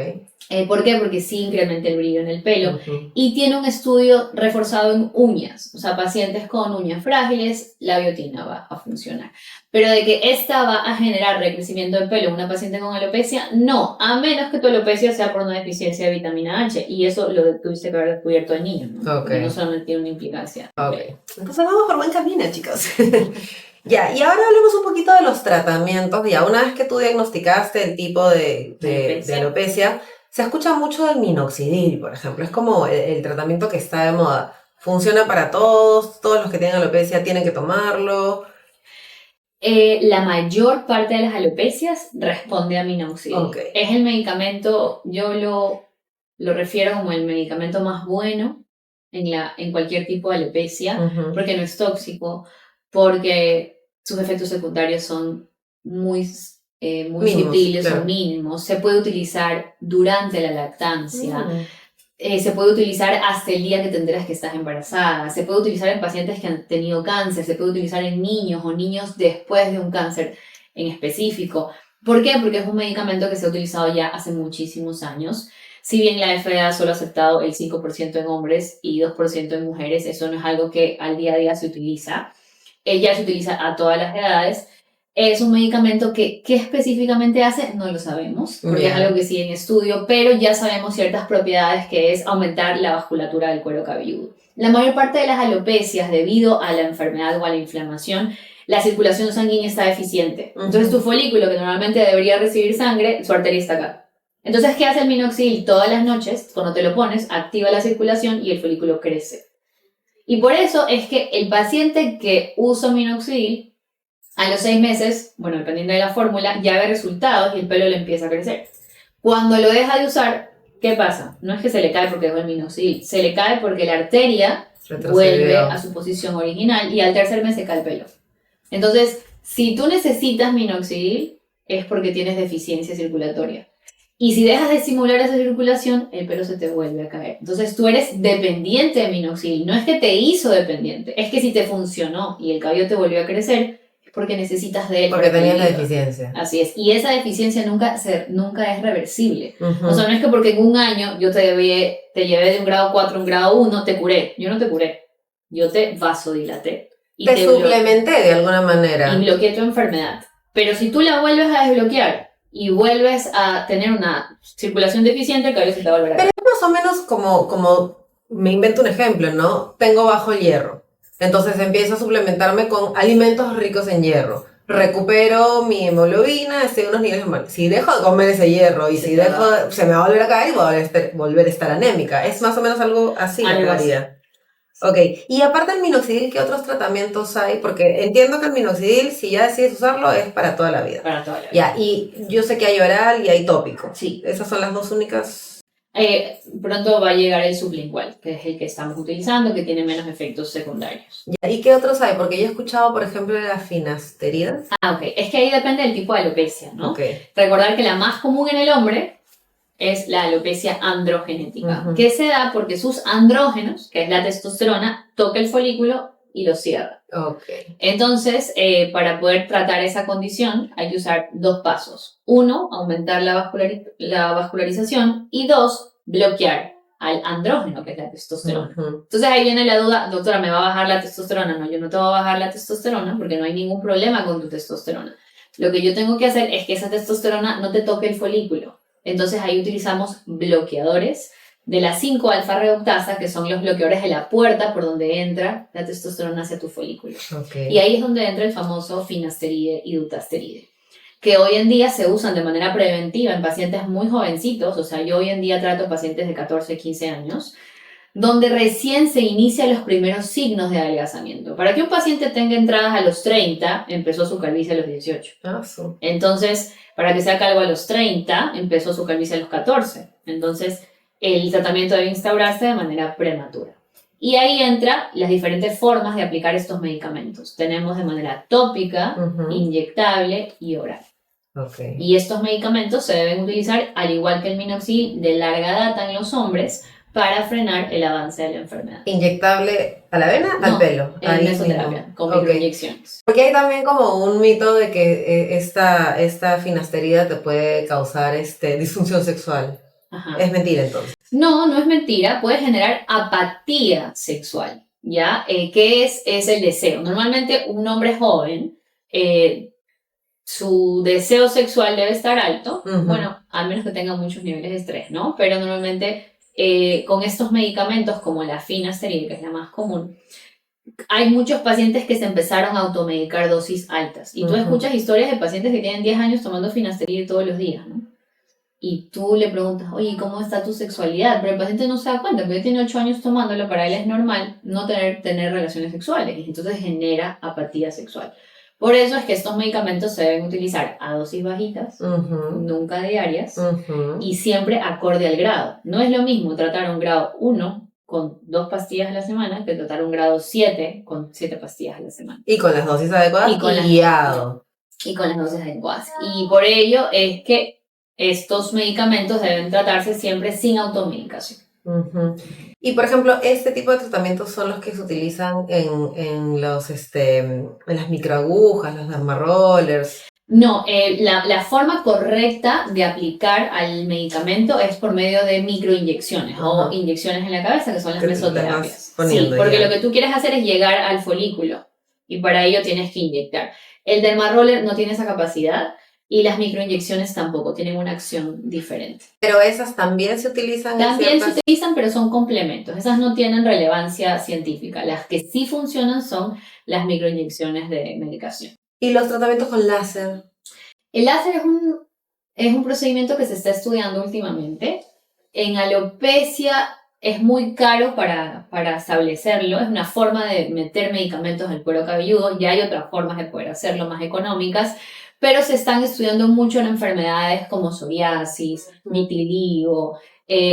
¿Por qué? Porque sí incrementa el brillo en el pelo. Ujú. Y tiene un estudio reforzado en uñas. O sea, pacientes con uñas frágiles, la biotina va a funcionar. Pero de que esta va a generar recrecimiento de pelo en una paciente con alopecia, no. A menos que tu alopecia sea por una deficiencia de vitamina H. Y eso lo tuviste que haber descubierto en niños, ¿no? Ok. Porque no solamente tiene una implicancia. Ok. Entonces vamos por buen camino, chicos. Ya, y ahora hablemos un poquito de los tratamientos. Ya, una vez que tú diagnosticaste el tipo de alopecia, se escucha mucho del minoxidil, por ejemplo. Es como el tratamiento que está de moda. Funciona para todos los que tienen alopecia tienen que tomarlo. La mayor parte de las alopecias responde a minoxidil. Ok. Es el medicamento, yo lo refiero como el medicamento más bueno en cualquier tipo de alopecia, Ujú. porque no es tóxico, porque sus efectos secundarios son muy Mínimos, sutiles, claro. son mínimos. Se puede utilizar durante la lactancia. Mm. Se puede utilizar hasta el día que te enteras que estás embarazada, se puede utilizar en pacientes que han tenido cáncer, se puede utilizar en niños o niños después de un cáncer en específico. ¿Por qué? Porque es un medicamento que se ha utilizado ya hace muchísimos años. Si bien la FDA solo ha aceptado el 5% en hombres y 2% en mujeres, eso no es algo que al día a día se utiliza. Ya se utiliza a todas las edades. Es un medicamento que, ¿qué específicamente hace? No lo sabemos, porque Yeah. es algo que sigue en estudio, pero ya sabemos ciertas propiedades que es aumentar la vasculatura del cuero cabelludo. La mayor parte de las alopecias, debido a la enfermedad o a la inflamación, la circulación sanguínea está deficiente. Entonces tu folículo, que normalmente debería recibir sangre, su arteria está acá. Entonces, ¿qué hace el minoxidil? Todas las noches, cuando te lo pones, activa la circulación y el folículo crece. Y por eso es que el paciente que usa minoxidil, a los 6 meses, bueno, dependiendo de la fórmula, ya ve resultados y el pelo le empieza a crecer. Cuando lo deja de usar, ¿qué pasa? No es que se le cae porque dejó el minoxidil, se le cae porque la arteria vuelve a su posición original y al tercer mes se cae el pelo. Entonces, si tú necesitas minoxidil, es porque tienes deficiencia circulatoria. Y si dejas de estimular esa circulación, el pelo se te vuelve a caer. Entonces tú eres dependiente de minoxidil. No es que te hizo dependiente, es que si te funcionó y el cabello te volvió a crecer, es porque necesitas de él. Porque para tenías la tenerlo. deficiencia. Así es. Y esa deficiencia nunca es reversible. Ujú. O sea, no es que porque en un año yo te llevé de un grado 4 a un grado 1, te curé. Yo no te curé. Yo te vasodilaté. Y te suplementé de alguna manera. Y bloqueé tu enfermedad. Pero si tú la vuelves a desbloquear y vuelves a tener una circulación deficiente, el cabello se te va a volver a caer. Pero es más o menos como, me invento un ejemplo, ¿no? Tengo bajo hierro. Entonces empiezo a suplementarme con alimentos ricos en hierro. Recupero mi hemoglobina, estoy en unos niveles normales. Si dejo de comer ese hierro y se me va a volver a caer y voy a volver a estar anémica. Es más o menos algo así la Algo así. teoría. Ok, y aparte del minoxidil, ¿qué otros tratamientos hay? Porque entiendo que el minoxidil, si ya decides usarlo, es para toda la vida. Para toda la vida. Ya, y yo sé que hay oral y hay tópico. Sí. Esas son las dos únicas. Pronto va a llegar el sublingual, que es el que estamos utilizando, que tiene menos efectos secundarios. Ya, ¿y qué otros hay? Porque yo he escuchado, por ejemplo, de las finasterías. Ok. Es que ahí depende del tipo de alopecia, ¿no? Ok. Recordar que la más común en el hombre es la alopecia androgenética, Ujú. que se da porque sus andrógenos, que es la testosterona, toca el folículo y lo cierra. Ok. Entonces, para poder tratar esa condición hay que usar dos pasos. Uno, aumentar la vascularización y dos, bloquear al andrógeno, que es la testosterona. Ujú. Entonces ahí viene la duda, doctora, ¿me va a bajar la testosterona? No, yo no te voy a bajar la testosterona porque no hay ningún problema con tu testosterona. Lo que yo tengo que hacer es que esa testosterona no te toque el folículo. Entonces ahí utilizamos bloqueadores de la 5-alfa-reductasa, que son los bloqueadores de la puerta por donde entra la testosterona hacia tu folículo. Ok. Y ahí es donde entra el famoso finasteride y dutasteride, que hoy en día se usan de manera preventiva en pacientes muy jovencitos. O sea, yo hoy en día trato pacientes de 14, 15 años, donde recién se inician los primeros signos de adelgazamiento. Para que un paciente tenga entradas a los 30, empezó su calvicie a los 18. Ah, su. Entonces, para que sea calvo a los 30, empezó su calvicie a los 14. Entonces, el tratamiento debe instaurarse de manera prematura. Y ahí entran las diferentes formas de aplicar estos medicamentos. Tenemos de manera tópica, Ujú. inyectable y oral. Ok. Y estos medicamentos se deben utilizar, al igual que el minoxidil, de larga data en los hombres para frenar el avance de la enfermedad. ¿Inyectable a la vena? No, Al pelo. En Ahí mesoterapia, mismo. con Ok. microinyecciones. Porque hay también como un mito de que esta finasterida te puede causar disfunción sexual. Ajá. Es mentira entonces. No, no es mentira, puede generar apatía sexual, ¿ya? ¿Qué es el deseo? Normalmente un hombre joven, su deseo sexual debe estar alto, Ujú. bueno, a menos que tenga muchos niveles de estrés, ¿no? Pero normalmente con estos medicamentos como la finasterida, que es la más común, hay muchos pacientes que se empezaron a automedicar dosis altas. Y tú Ujú. escuchas historias de pacientes que tienen 10 años tomando finasterida todos los días, ¿no? Y tú le preguntas, oye, ¿cómo está tu sexualidad? Pero el paciente no se da cuenta, porque tiene 8 años tomándolo, para él es normal no tener relaciones sexuales, y entonces genera apatía sexual. Por eso es que estos medicamentos se deben utilizar a dosis bajitas, Ujú. nunca diarias, Ujú. y siempre acorde al grado. No es lo mismo tratar un grado 1 con 2 pastillas a la semana que tratar un grado 7 con 7 pastillas a la semana. Y con las dosis adecuadas Y con las- guiado. Y con las dosis adecuadas. Y por ello es que estos medicamentos deben tratarse siempre sin automedicación. Ujú. Y por ejemplo, este tipo de tratamientos son los que se utilizan en las microagujas, los dermarollers. No, la forma correcta de aplicar al medicamento es por medio de microinyecciones o Ajá. inyecciones en la cabeza, que son las Que le vas mesoterapias. Sí, poniendo porque ya. lo que tú quieres hacer es llegar al folículo y para ello tienes que inyectar. El dermaroller no tiene esa capacidad y las microinyecciones tampoco, tienen una acción diferente. Pero esas también se utilizan en También se ciertas... utilizan, pero son complementos. Esas no tienen relevancia científica. Las que sí funcionan son las microinyecciones de medicación. Y los tratamientos con láser. El láser es un procedimiento que se está estudiando últimamente. En alopecia es muy caro para establecerlo. Es una forma de meter medicamentos en el cuero cabelludo. Ya hay otras formas de poder hacerlo más económicas, pero se están estudiando mucho en enfermedades como psoriasis, vitiligo,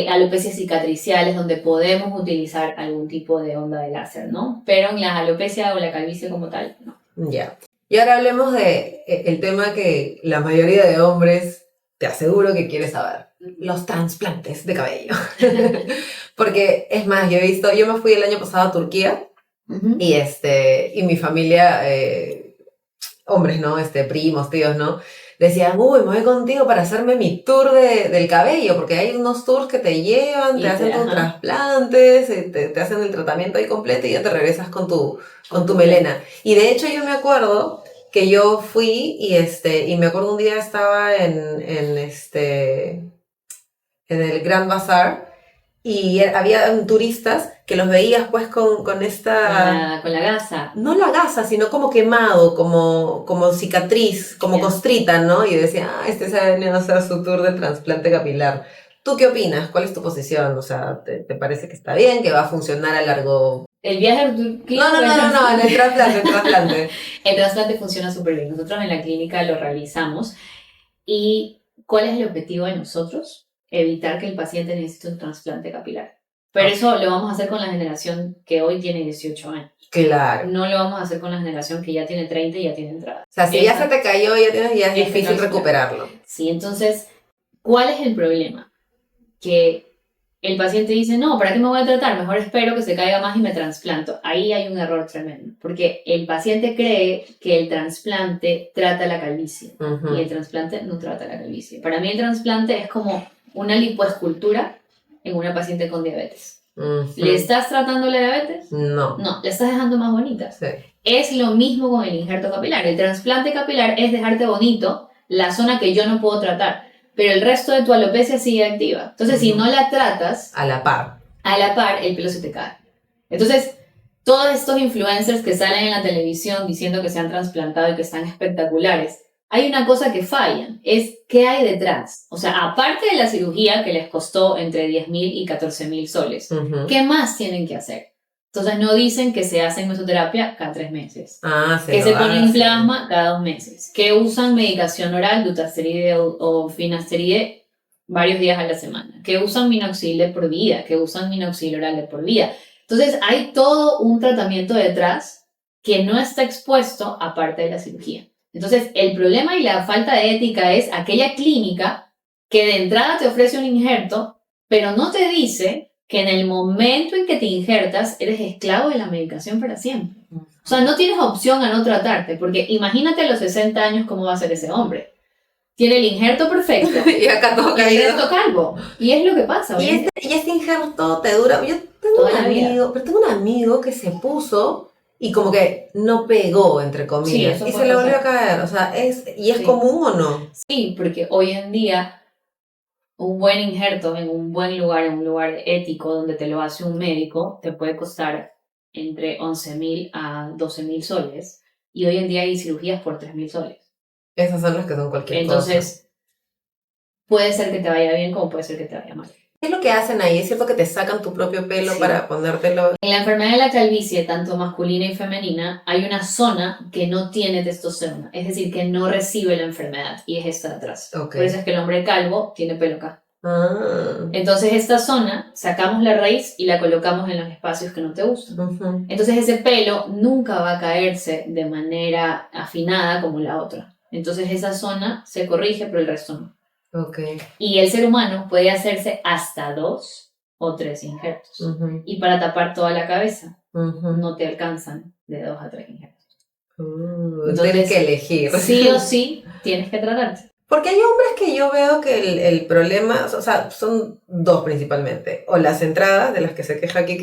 alopecias cicatriciales, donde podemos utilizar algún tipo de onda de láser, ¿no? Pero en la alopecia o la calvicie como tal, no. Ya. Y ahora hablemos de el tema que la mayoría de hombres te aseguro que quiere saber. Los trasplantes de cabello. Porque es más, yo me fui el año pasado a Turquía Ujú. y mi familia, hombres, ¿no? Primos, tíos, ¿no? Decían, uy, me voy contigo para hacerme mi tour del cabello, porque hay unos tours que te llevan, Y te hacen tus ajá. trasplantes, te hacen el tratamiento ahí completo y ya te regresas con tu melena. Y de hecho yo me acuerdo que yo fui y me acuerdo un día estaba en el Grand Bazaar y había turistas que los veías pues con esta... Con la gasa. No la gasa, sino como quemado, como cicatriz, como Ya. costrita, ¿no? Y decía, se ha venido a hacer su tour de trasplante capilar. ¿Tú qué opinas? ¿Cuál es tu posición? O sea, ¿te parece que está bien, que va a funcionar a largo El viaje a Turquía... No, el trasplante. El trasplante funciona súper bien. Nosotros en la clínica lo realizamos. ¿Y cuál es el objetivo de nosotros? Evitar que el paciente necesite un trasplante capilar. Pero eso lo vamos a hacer con la generación que hoy tiene 18 años. Claro. No lo vamos a hacer con la generación que ya tiene 30 y ya tiene entrada. O sea, si ya se te cayó, ya es difícil recuperarlo. Sí, entonces, ¿cuál es el problema? Que el paciente dice, no, ¿para qué me voy a tratar? Mejor espero que se caiga más y me trasplanto. Ahí hay un error tremendo, porque el paciente cree que el trasplante trata la calvicie, y el trasplante no trata la calvicie. Para mí el trasplante es como una lipoescultura en una paciente con diabetes. ¿Le estás tratando la diabetes? No. No, la estás dejando más bonita. Sí. Es lo mismo con el injerto capilar. El trasplante capilar es dejarte bonito la zona que yo no puedo tratar, pero el resto de tu alopecia sigue activa. Entonces, si no la tratas a la par, el pelo se te cae. Entonces, todos estos influencers que salen en la televisión diciendo que se han trasplantado y que están espectaculares, hay una cosa que fallan, es qué hay detrás. O sea, aparte de la cirugía que les costó entre 10.000 y 14.000 soles, ¿qué más tienen que hacer? Entonces no dicen que se hacen mesoterapia cada 3 meses, que se ponen plasma cada 2 meses, que usan medicación oral, dutasteride o finasteride varios días a la semana, que usan minoxidil de por vida, que usan minoxidil oral de por vida. Entonces hay todo un tratamiento detrás que no está expuesto aparte de la cirugía. Entonces el problema y la falta de ética es aquella clínica que de entrada te ofrece un injerto, pero no te dice que en el momento en que te injertas eres esclavo de la medicación para siempre. O sea, no tienes opción a no tratarte, porque imagínate a los 60 años cómo va a ser ese hombre. Tiene el injerto perfecto y acá todo y el resto calvo. Y es lo que pasa. Y este injerto te dura... Yo tengo un amigo que se puso y como que no pegó, entre comillas, y se le volvió a caer. O sea, ¿es común o no? Sí, porque hoy en día un buen injerto en un buen lugar, en un lugar ético donde te lo hace un médico, te puede costar entre 11.000 a 12.000 soles. Y hoy en día hay cirugías por 3.000 soles. Esas son las que son cualquier cosa. Entonces, puede ser que te vaya bien como puede ser que te vaya mal. ¿Qué es lo que hacen ahí? ¿Es cierto que te sacan tu propio pelo para ponértelo? En la enfermedad de la calvicie, tanto masculina y femenina, hay una zona que no tiene testosterona, es decir, que no recibe la enfermedad, y es esta de atrás. Por eso es que el hombre calvo tiene pelo acá. Entonces esta zona, sacamos la raíz y la colocamos en los espacios que no te gustan. Entonces ese pelo nunca va a caerse de manera afinada como la otra. Entonces esa zona se corrige, pero el resto no. Y el ser humano puede hacerse hasta 2 o 3 injertos. Y para tapar toda la cabeza, no te alcanzan de 2 a 3 injertos. Entonces, tienes que elegir. Sí o sí, tienes que tratarte. Porque hay hombres que yo veo que el problema, o sea, son 2 principalmente. O las entradas, de las que se queja aquí,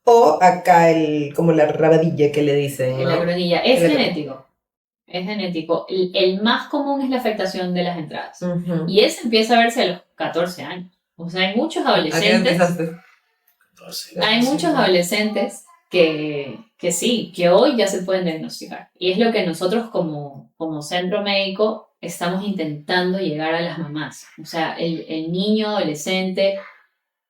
o acá como la rabadilla que le dicen, ¿no? La coronilla. Es genético. Es genético. El más común es la afectación de las entradas. Y ese empieza a verse a los 14 años. O sea, hay muchos adolescentes. Hay muchos adolescentes que sí, que hoy ya se pueden diagnosticar. Y es lo que nosotros como centro médico estamos intentando llegar a las mamás. O sea, el niño adolescente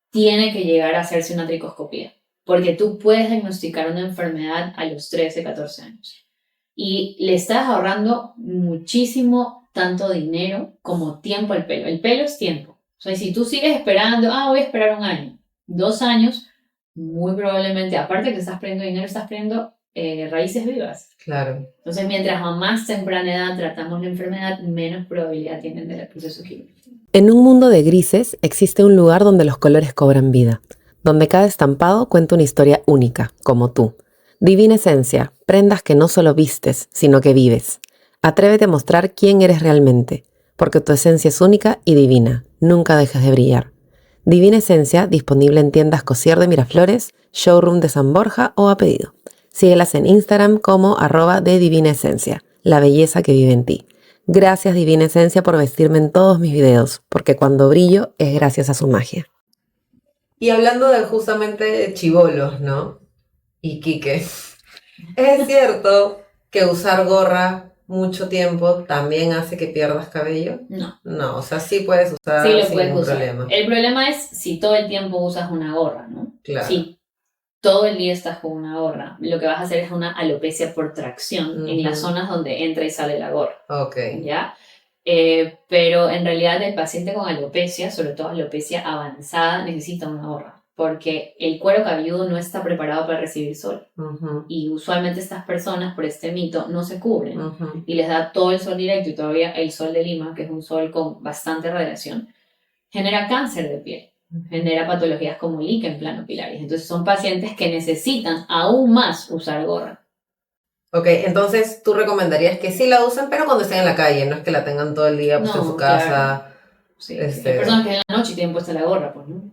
tiene que llegar a hacerse una tricoscopía. Porque tú puedes diagnosticar una enfermedad a los 13, 14 años. Y le estás ahorrando muchísimo, tanto dinero como tiempo al pelo. El pelo es tiempo. O sea, si tú sigues esperando, voy a esperar 1 año, 2 años, muy probablemente, aparte que estás perdiendo dinero, estás perdiendo raíces vivas. Claro. Entonces, mientras a más temprana edad tratamos la enfermedad, menos probabilidad tienen del proceso quirúrgico. En un mundo de grises existe un lugar donde los colores cobran vida, donde cada estampado cuenta una historia única, como tú. Divina Esencia, prendas que no solo vistes, sino que vives. Atrévete a mostrar quién eres realmente, porque tu esencia es única y divina. Nunca dejes de brillar. Divina Esencia, disponible en tiendas Cosier de Miraflores, Showroom de San Borja o a pedido. Síguelas en Instagram como @de Divina Esencia, la belleza que vive en ti. Gracias Divina Esencia por vestirme en todos mis videos, porque cuando brillo es gracias a su magia. Y hablando de justamente chibolos, ¿no? Y Quique, ¿es cierto que usar gorra mucho tiempo también hace que pierdas cabello? No. No, o sea, sí puedes usar sin ningún usar. problema. El problema es si todo el tiempo usas una gorra, ¿no? Claro. Sí. todo el día estás con una gorra, lo que vas a hacer es una alopecia por tracción en las zonas donde entra y sale la gorra. Ok. ¿Ya? Pero en realidad el paciente con alopecia, sobre todo alopecia avanzada, necesita una gorra, porque el cuero cabelludo no está preparado para recibir sol. Y usualmente estas personas, por este mito, no se cubren y les da todo el sol directo, y todavía el sol de Lima, que es un sol con bastante radiación, genera cáncer de piel, genera patologías como líquen planopilaris. Entonces son pacientes que necesitan aún más usar gorra. Ok, entonces tú recomendarías que sí la usen, pero cuando estén en la calle, no es que la tengan todo el día pues, en su casa. Claro. Sí, Hay personas que en la noche tienen puesta la gorra, pues, ¿no?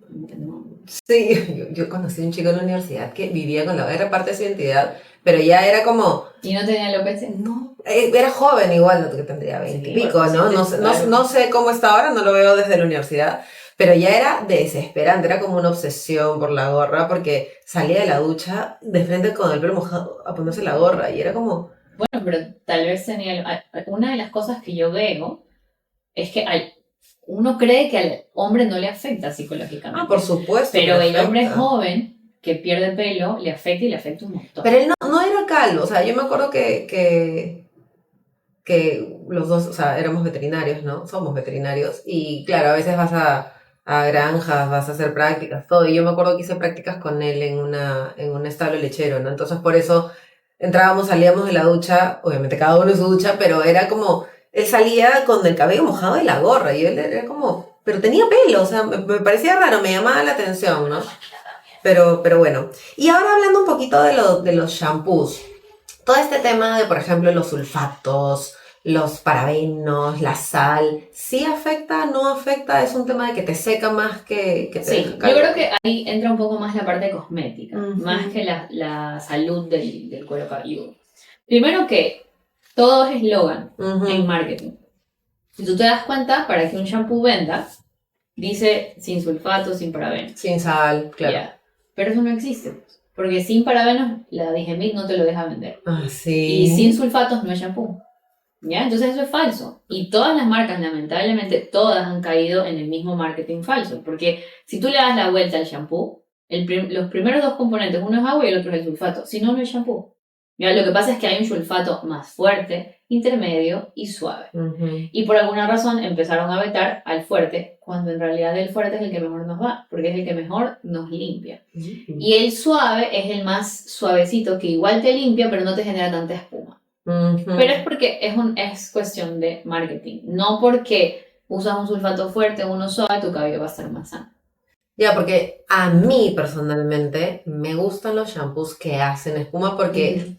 Sí, yo conocí a un chico en la universidad que vivía con la era parte de su identidad, pero ya era como... ¿Y no tenía alopecia? No, era joven igual, no que tendría 20 y pico, ¿no? No sé cómo está ahora, no lo veo desde la universidad, pero ya era desesperante, era como una obsesión por la gorra, porque salía de la ducha de frente con el pelo mojado a ponerse la gorra, y era como... Bueno, pero tal vez tenía... Una de las cosas que yo veo es que uno cree que al hombre no le afecta psicológicamente. Ah, por supuesto. Pero el hombre joven que pierde pelo le afecta, y le afecta un montón. Pero él no era calvo, o sea, yo me acuerdo que los dos, o sea, éramos veterinarios, ¿no? Somos veterinarios, y claro, a veces vas a granjas, vas a hacer prácticas, todo, y yo me acuerdo que hice prácticas con él en un establo lechero, ¿no? Entonces por eso entrábamos, salíamos de la ducha, obviamente cada uno en su ducha, pero era como... Él salía con el cabello mojado y la gorra, y él era como... Pero tenía pelo, o sea, me parecía raro, me llamaba la atención, ¿no? Pero bueno. Y ahora hablando un poquito de los shampoos. Todo este tema de, por ejemplo, los sulfatos, los parabenos, la sal, ¿sí afecta, no afecta? ¿Es un tema de que te seca más que te Sí, deja yo creo que ahí entra un poco más la parte cosmética, más que la salud del cuero cabelludo. Primero que todo es eslogan en marketing. Si tú te das cuenta, para que un shampoo venda, dice sin sulfatos, sin parabenos. Sin sal, claro. Yeah. Pero eso no existe, porque sin parabenos la Digemit no te lo deja vender. Ah, sí. Y sin sulfatos no es shampoo. ¿Ya? Entonces eso es falso. Y todas las marcas, lamentablemente, todas han caído en el mismo marketing falso. Porque si tú le das la vuelta al shampoo, los primeros dos componentes, uno es agua y el otro es el sulfato. Si no, no es shampoo. ¿Ya? Lo que pasa es que hay un sulfato más fuerte, intermedio y suave. Y por alguna razón empezaron a vetar al fuerte, cuando en realidad el fuerte es el que mejor nos va, porque es el que mejor nos limpia. Y el suave es el más suavecito, que igual te limpia, pero no te genera tanta espuma. Pero es porque es cuestión de marketing, no porque usas un sulfato fuerte o uno suave, tu cabello va a estar más sano. Ya, porque a mí personalmente me gustan los shampoos que hacen espuma porque...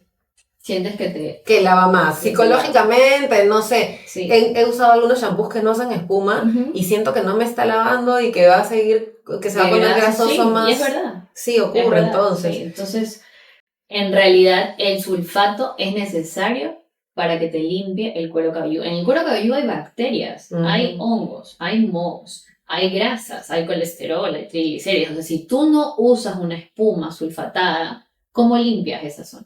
Sientes que que lava más, psicológicamente, no sé. Sí. He usado algunos shampoos que no hacen espuma y siento que no me está lavando y que va a seguir, que se va a poner grasoso más. Y es verdad. Sí, ocurre entonces. Sí. Entonces, en realidad, el sulfato es necesario para que te limpie el cuero cabelludo. En el cuero cabelludo hay bacterias, hay hongos, hay mohos, hay grasas, hay colesterol, hay triglicéridos. Entonces, si tú no usas una espuma sulfatada, ¿cómo limpias esa zona?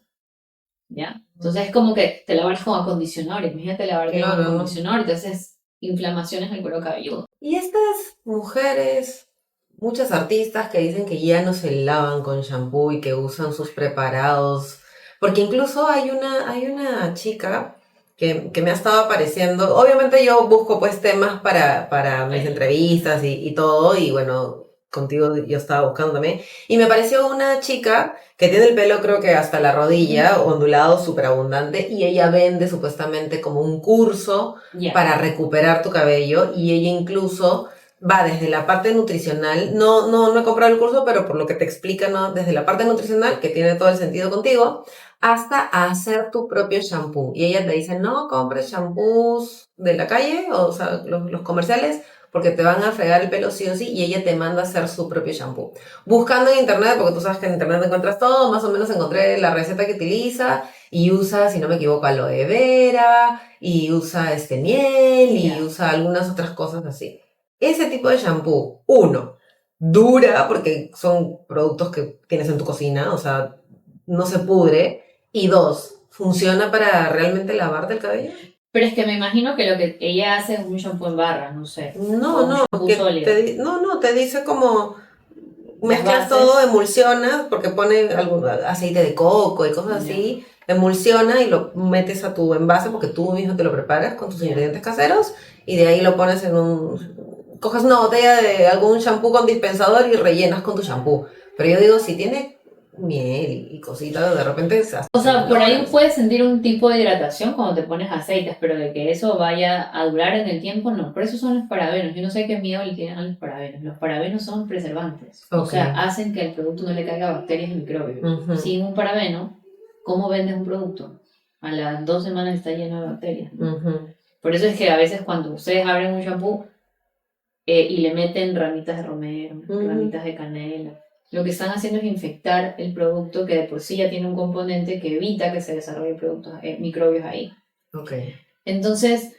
¿Ya? Entonces es como que te lavas con acondicionador, imagínate lavarte con acondicionador, entonces inflamaciones en el cuero cabelludo. Y estas mujeres, muchas artistas que dicen que ya no se lavan con shampoo y que usan sus preparados, porque incluso hay una chica que me ha estado apareciendo, obviamente yo busco pues temas para mis entrevistas y todo, y bueno, contigo yo estaba buscando también, y me pareció una chica que tiene el pelo creo que hasta la rodilla, ondulado, súper abundante, y ella vende supuestamente como un curso para recuperar tu cabello, y ella incluso va desde la parte nutricional, no he comprado el curso, pero por lo que te explica, ¿no? Desde la parte nutricional, que tiene todo el sentido contigo, hasta hacer tu propio shampoo. Y ella te dice, no compres shampoos de la calle, o sea, los comerciales, porque te van a fregar el pelo sí o sí, y ella te manda a hacer su propio shampoo. Buscando en internet, porque tú sabes que en internet encuentras todo, más o menos encontré la receta que utiliza, y usa, si no me equivoco, aloe vera, y usa miel, y usa algunas otras cosas así. Ese tipo de shampoo, uno, dura, porque son productos que tienes en tu cocina, o sea, no se pudre, y dos, ¿funciona para realmente lavarte el cabello? Pero es que me imagino que lo que ella hace es un shampoo en barra, no sé. No, te dice como mezclas bases. todo, emulsionas, porque pone algún aceite de coco y cosas así, emulsiona y lo metes a tu envase porque tú mismo te lo preparas con tus ingredientes caseros y de ahí lo pones coges una botella de algún shampoo con dispensador y rellenas con tu shampoo. Pero yo digo, si tiene miel y cositas, de repente O sea, por ahí puedes sentir un tipo de hidratación cuando te pones aceites, pero de que eso vaya a durar en el tiempo, no. Por eso son los parabenos. Yo no sé qué miedo le tienen a los parabenos. Los parabenos son preservantes. O sea, hacen que al producto no le caiga bacterias y microbios. Sin un parabeno, ¿cómo vendes un producto? A las 2 semanas está lleno de bacterias, ¿no? Por eso es que a veces cuando ustedes abren un shampoo y le meten ramitas de romero, ramitas de canela, lo que están haciendo es infectar el producto que de por sí ya tiene un componente que evita que se desarrollen microbios ahí. Entonces,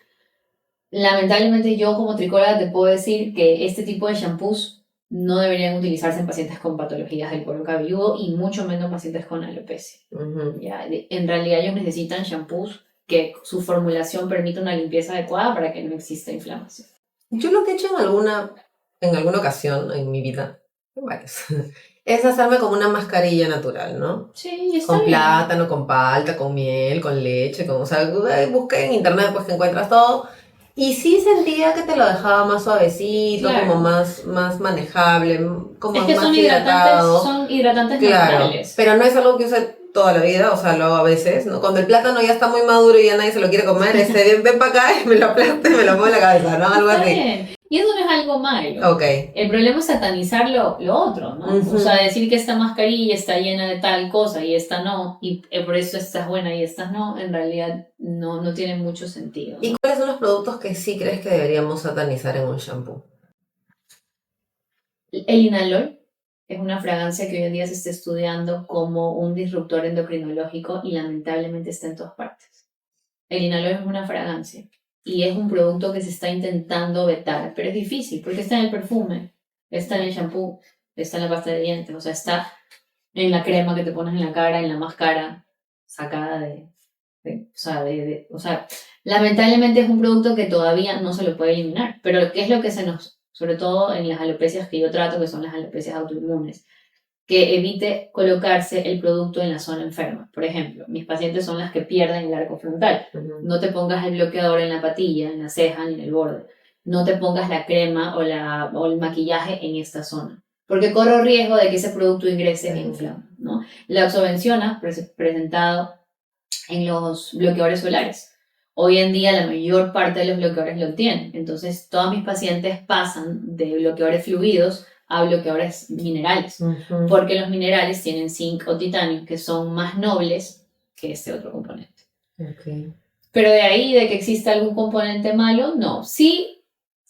lamentablemente yo como tricóloga te puedo decir que este tipo de shampoos no deberían utilizarse en pacientes con patologías del cuero cabelludo y mucho menos en pacientes con alopecia. En realidad ellos necesitan shampoos que su formulación permita una limpieza adecuada para que no exista inflamación. Yo lo que he hecho en alguna ocasión en mi vida, es hacerme como una mascarilla natural, ¿no? Sí, está con bien. Plátano, con palta, con miel, con leche, o sea, busqué en internet pues que encuentras todo. Y sí sentía que te lo dejaba más suavecito, Claro. como más manejable, como Es que más son hidratantes naturales. Pero no es algo que use toda la vida, o sea, lo hago a veces, ¿no? Cuando el plátano ya está muy maduro y ya nadie se lo quiere comer, ven para acá y me lo aplasto y me lo pongo en la cabeza, ¿no? Algo Está así. bien. Y eso no es algo malo. El problema es satanizar lo otro, ¿no? O sea, decir que esta mascarilla está llena de tal cosa y esta no, y por eso esta es buena y esta no, en realidad no tiene mucho sentido, ¿no? ¿Y cuáles son los productos que sí crees que deberíamos satanizar en un shampoo? El Inalol es una fragancia que hoy en día se está estudiando como un disruptor endocrinológico y lamentablemente está en todas partes. El Inalol es una fragancia y es un producto que se está intentando vetar, pero es difícil porque está en el perfume, está en el shampoo, está en la pasta de dientes, o sea, está en la crema que te pones en la cara, en la máscara sacada o sea, lamentablemente es un producto que todavía no se lo puede eliminar, pero ¿qué es lo que sobre todo en las alopecias que yo trato, que son las alopecias autoinmunes, que evite colocarse el producto en la zona enferma? Por ejemplo, mis pacientes son las que pierden el arco frontal. No te pongas el bloqueador en la patilla, en la ceja, ni en el borde. No te pongas la crema o el maquillaje en esta zona, porque corro riesgo de que ese producto ingrese e inflame, ¿no? La oxobenziona, presentado en los bloqueadores solares. Hoy en día la mayor parte de los bloqueadores lo tienen. Entonces, todos mis pacientes pasan de bloqueadores fluidos a bloqueadores minerales, porque los minerales tienen zinc o titanio, que son más nobles que este otro componente. Pero de ahí, de que exista algún componente malo, no. Sí,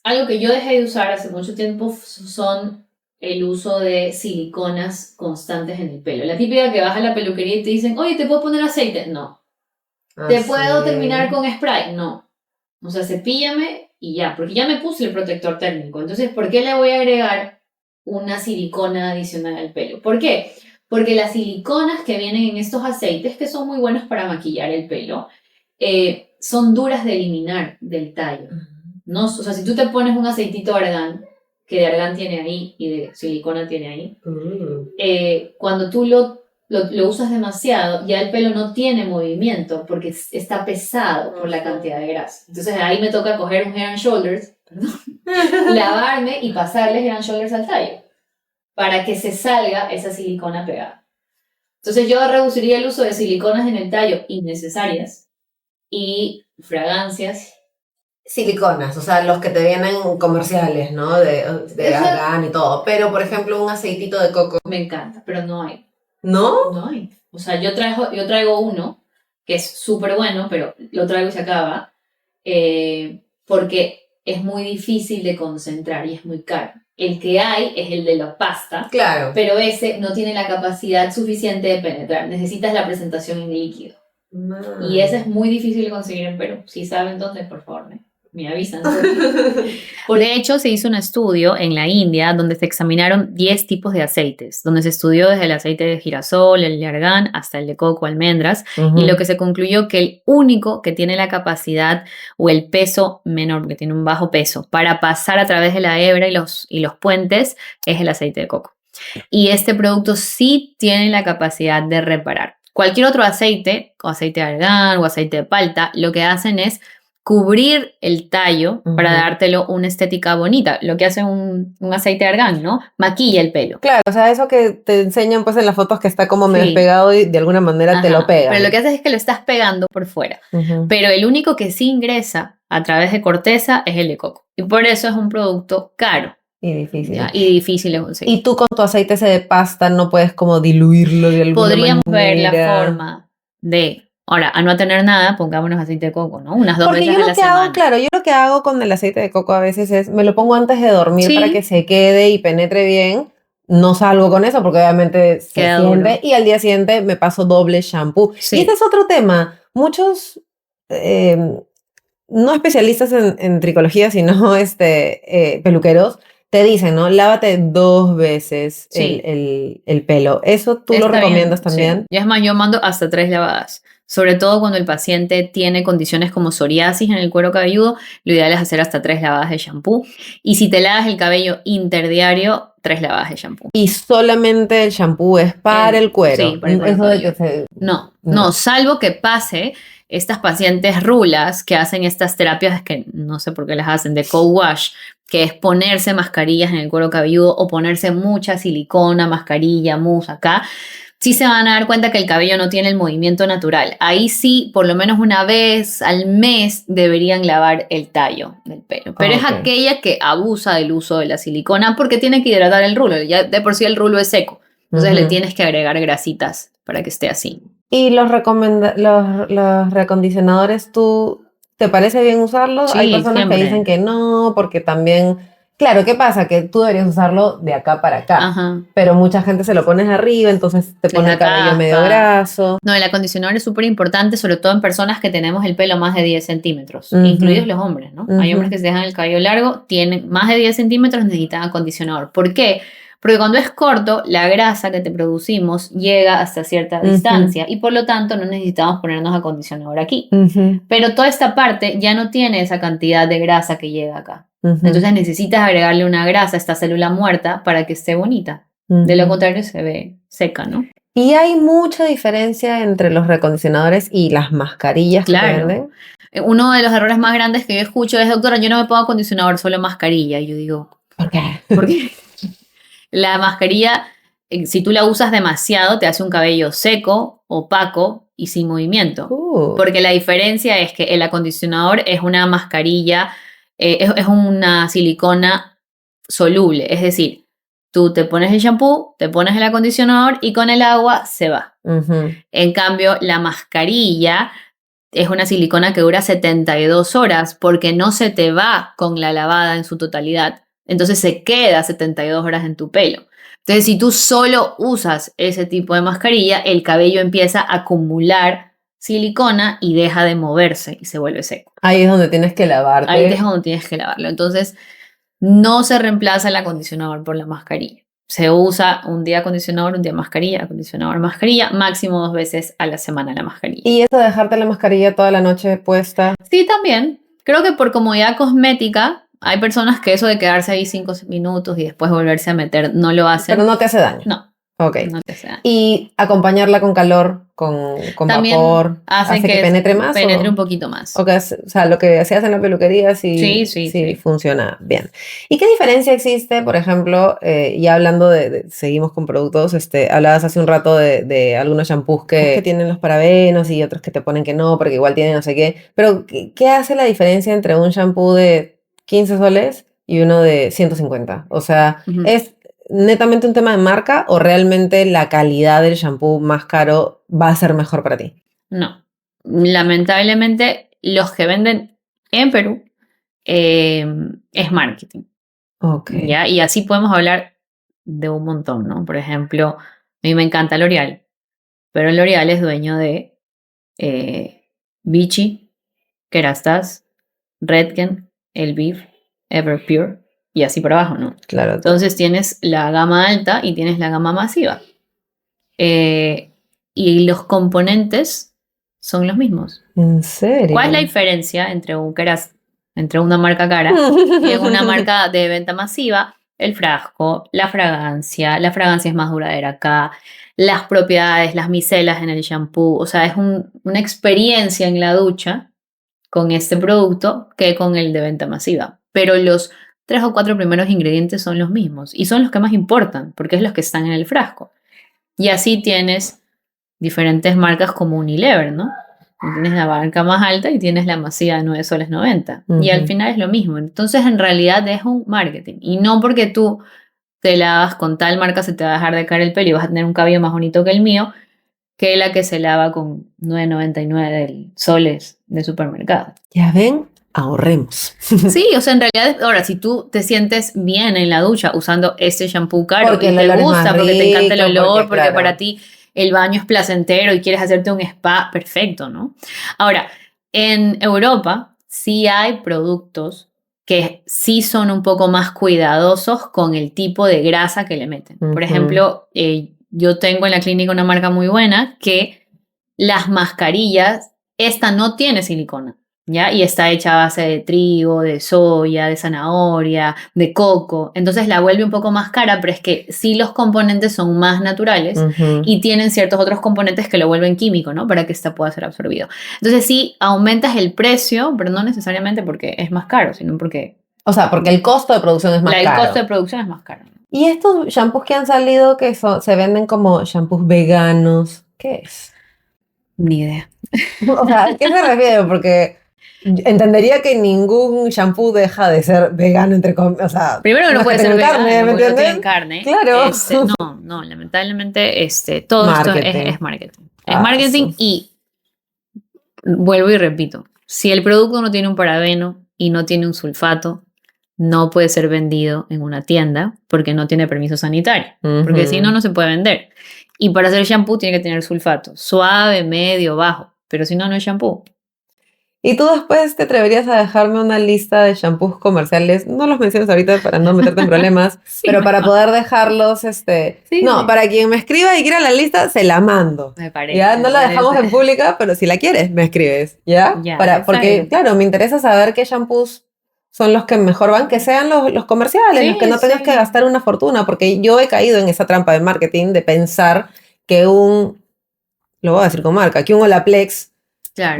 algo que yo dejé de usar hace mucho tiempo son el uso de siliconas constantes en el pelo. La típica que vas a la peluquería y te dicen, oye, ¿te puedo poner aceite? No. ¿Te puedo terminar con spray? No. O sea, cepíllame y ya, porque ya me puse el protector térmico. Entonces, ¿por qué le voy a agregar una silicona adicional al pelo? ¿Por qué? Porque las siliconas que vienen en estos aceites, que son muy buenos para maquillar el pelo, son duras de eliminar del tallo, ¿no? O sea, si tú te pones un aceitito de argán, que de argán tiene ahí y de silicona tiene ahí, cuando tú lo usas demasiado, ya el pelo no tiene movimiento porque está pesado por la cantidad de grasa. Entonces ahí me toca coger un Head and Shoulders, lavarme y pasarle Head and Shoulders al tallo para que se salga esa silicona pegada. Entonces yo reduciría el uso de siliconas en el tallo innecesarias y fragancias. Siliconas, o sea, los que te vienen comerciales, ¿no? De argán y todo. Pero, por ejemplo, un aceitito de coco. Me encanta, pero no hay. ¿No? No hay. O sea, yo traigo uno que es súper bueno, pero lo traigo y se acaba, porque es muy difícil de concentrar y es muy caro. El que hay es el de la pasta, claro, pero ese no tiene la capacidad suficiente de penetrar. Necesitas la presentación en líquido. Y ese es muy difícil de conseguir en Perú. Si saben dónde, por favor, me avisan. De hecho, se hizo un estudio en la India donde se examinaron 10 tipos de aceites, donde se estudió desde el aceite de girasol, el de argán, hasta el de coco, almendras, y lo que se concluyó que el único que tiene la capacidad o el peso menor, porque tiene un bajo peso, para pasar a través de la hebra y los puentes, es el aceite de coco. Y este producto sí tiene la capacidad de reparar. Cualquier otro aceite, o aceite de argán o aceite de palta, lo que hacen es cubrir el tallo para dártelo una estética bonita. Lo que hace un aceite de argán, ¿no? Maquilla el pelo. Claro, o sea, eso que te enseñan pues en las fotos que está como medio Sí. pegado y de alguna manera te lo pegan. Pero lo que haces es que lo estás pegando por fuera. Pero el único que sí ingresa a través de corteza es el de coco. Y por eso es un producto caro. Y difícil. ¿Ya? Y difícil de conseguir. Y tú con tu aceite ese de pasta no puedes como diluirlo de alguna Podríamos ver la manera. forma de... Ahora, a no tener nada, pongámonos aceite de coco, ¿no? Unas 2 Porque veces yo a lo la que semana. hago, claro, yo lo que hago con el aceite de coco a veces es, me lo pongo antes de dormir Sí. para que se quede y penetre bien. No salgo con eso porque obviamente se Queda siente. duro. Y al día siguiente me paso doble shampoo. Sí. Y este es otro tema. Muchos, no especialistas en tricología, sino peluqueros, te dicen, ¿no? Lávate 2 veces Sí. el pelo. ¿Eso tú lo Está bien, recomiendas también? sí. Y es más, yo mando hasta 3 lavadas. Sobre todo cuando el paciente tiene condiciones como psoriasis en el cuero cabelludo, lo ideal es hacer hasta 3 lavadas de shampoo. Y si te lavas el cabello interdiario, 3 lavadas de shampoo. Y solamente el shampoo es para el cuero. Sí, para el cuero Eso de que cabelludo. se... No, salvo que pase estas pacientes rulas que hacen estas terapias que no sé por qué las hacen, de co-wash, que es ponerse mascarillas en el cuero cabelludo o ponerse mucha silicona, mascarilla, mousse acá. Sí se van a dar cuenta que el cabello no tiene el movimiento natural. Ahí sí, por lo menos una vez al mes deberían lavar el tallo del pelo. Pero es aquella que abusa del uso de la silicona porque tiene que hidratar el rulo. Ya de por sí el rulo es seco. Entonces le tienes que agregar grasitas para que esté así. ¿Y los recondicionadores, tú, te parece bien usarlos? Sí, Hay personas siempre. que dicen que no, porque también... Claro, ¿qué pasa? Que tú deberías usarlo de acá para acá. Ajá. Pero mucha gente se lo pones arriba, entonces te pone el cabello medio graso. No, el acondicionador es súper importante, sobre todo en personas que tenemos el pelo más de 10 centímetros, Ujú. incluidos los hombres, ¿no? Hay hombres que se dejan el cabello largo, tienen más de 10 centímetros, necesitan acondicionador. ¿Por qué? Porque cuando es corto, la grasa que te producimos llega hasta cierta distancia y por lo tanto no necesitamos ponernos acondicionador aquí. Pero toda esta parte ya no tiene esa cantidad de grasa que llega acá. Entonces necesitas agregarle una grasa a esta célula muerta para que esté bonita. De lo contrario se ve seca, ¿no? Y hay mucha diferencia entre los recondicionadores y las mascarillas que te venden. Uno de los errores más grandes que yo escucho es, doctora, yo no me pongo acondicionador, solo mascarilla. Y yo digo, ¿Por qué? Porque la mascarilla, si tú la usas demasiado, te hace un cabello seco, opaco y sin movimiento. Porque la diferencia es que el acondicionador es una mascarilla, es una silicona soluble. Es decir, tú te pones el shampoo, te pones el acondicionador y con el agua se va. En cambio, la mascarilla es una silicona que dura 72 horas porque no se te va con la lavada en su totalidad. Entonces se queda 72 horas en tu pelo. Entonces, si tú solo usas ese tipo de mascarilla, el cabello empieza a acumular silicona y deja de moverse y se vuelve seco. Ahí es donde tienes que lavarte. Ahí es donde tienes que lavarlo. Entonces, no se reemplaza el acondicionador por la mascarilla. Se usa un día acondicionador, un día mascarilla, acondicionador, mascarilla, máximo 2 veces a la semana la mascarilla. ¿Y eso de dejarte la mascarilla toda la noche puesta? Sí, también. Creo que por comodidad cosmética, hay personas que eso de quedarse ahí 5 minutos y después volverse a meter no lo hacen. Pero no te hace daño. No. Ok. No te hace daño. Y acompañarla con calor, con También vapor, hace que penetre más. Penetre un poquito más. O sea, lo que hacías en la peluquería sí funciona bien. ¿Y qué diferencia existe, por ejemplo, ya hablando seguimos con productos, hablabas hace un rato de algunos shampoos que tienen los parabenos y otros que te ponen que no, porque igual tienen no sé qué, pero ¿qué hace la diferencia entre un shampoo de 15 soles y uno de 150? O sea, ¿es netamente un tema de marca o realmente la calidad del shampoo más caro va a ser mejor para ti? No. Lamentablemente, los que venden en Perú es marketing. Okay. ¿Ya? Y así podemos hablar de un montón, ¿no? Por ejemplo, a mí me encanta L'Oreal, pero L'Oreal es dueño de Vichy, Kerastase, Redken, Elvive, Everpure y así por abajo, ¿no? Claro. Entonces tienes la gama alta y tienes la gama masiva. Y los componentes son los mismos. ¿En serio? ¿Cuál es la diferencia entre una marca cara y una marca de venta masiva? el frasco, la fragancia es más duradera acá, las propiedades, las micelas en el shampoo, o sea, es una experiencia en la ducha con este producto que con el de venta masiva. Pero los 3 o 4 primeros ingredientes son los mismos y son los que más importan porque es los que están en el frasco. Y así tienes diferentes marcas como Unilever, ¿no? Tienes la marca más alta y tienes la masiva de 9,90 soles. Y al final es lo mismo. Entonces, en realidad es un marketing. Y no porque tú te lavas con tal marca se te va a dejar de caer el pelo y vas a tener un cabello más bonito que el mío, que la que se lava con 9,99 soles de supermercado. Ya ven, ahorremos. Sí, o sea, en realidad, ahora, si tú te sientes bien en la ducha usando este shampoo caro Porque y el te olor es gusta, más porque te encanta el rico, olor, porque claro. para ti el baño es placentero y quieres hacerte un spa, perfecto, ¿no? Ahora, en Europa sí hay productos que sí son un poco más cuidadosos con el tipo de grasa que le meten. Por ejemplo, yo tengo en la clínica una marca muy buena que las mascarillas, esta no tiene silicona, ¿ya? Y está hecha a base de trigo, de soya, de zanahoria, de coco. Entonces la vuelve un poco más cara, pero es que sí los componentes son más naturales y tienen ciertos otros componentes que lo vuelven químico, ¿no? Para que esta pueda ser absorbido. Entonces sí, aumentas el precio, pero no necesariamente porque es más caro, sino porque... O sea, porque el costo de producción es más caro. El costo de producción es más caro. ¿Y estos shampoos que han salido que se venden como shampoos veganos? ¿Qué es? Ni idea. O sea, ¿a qué se refiere? Porque entendería que ningún shampoo deja de ser vegano, entre comillas. O sea, primero que no puede ser vegano, carne, ¿me porque no entiendes? tienen carne. Claro. No, lamentablemente todo Marketing. esto es marketing. Es marketing y vuelvo y repito, si el producto no tiene un parabeno y no tiene un sulfato, no puede ser vendido en una tienda porque no tiene permiso sanitario, porque si no, no se puede vender. Y para hacer shampoo tiene que tener sulfato, suave, medio, bajo, pero si no, no es shampoo. Y tú después te atreverías a dejarme una lista de shampoos comerciales, no los menciones ahorita para no meterte en problemas, Sí, pero para poder dejarlos, no, sí. para quien me escriba y quiera la lista, se la mando. Me parece. Ya no la dejamos en pública, pero si la quieres, me escribes, ¿ya? Porque, claro, me interesa saber qué shampoos son los que mejor van, que sean los comerciales, los que no tengas que gastar una fortuna, porque yo he caído en esa trampa de marketing de pensar que lo voy a decir con marca, que un Olaplex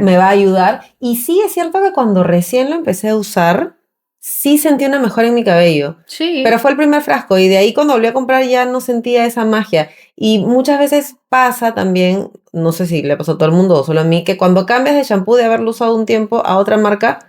me va a ayudar. Y sí es cierto que cuando recién lo empecé a usar, sí sentí una mejora en mi cabello. Sí. Pero fue el primer frasco y de ahí cuando volví a comprar ya no sentía esa magia. Y muchas veces pasa también, no sé si le pasó a todo el mundo o solo a mí, que cuando cambias de shampoo de haberlo usado un tiempo a otra marca,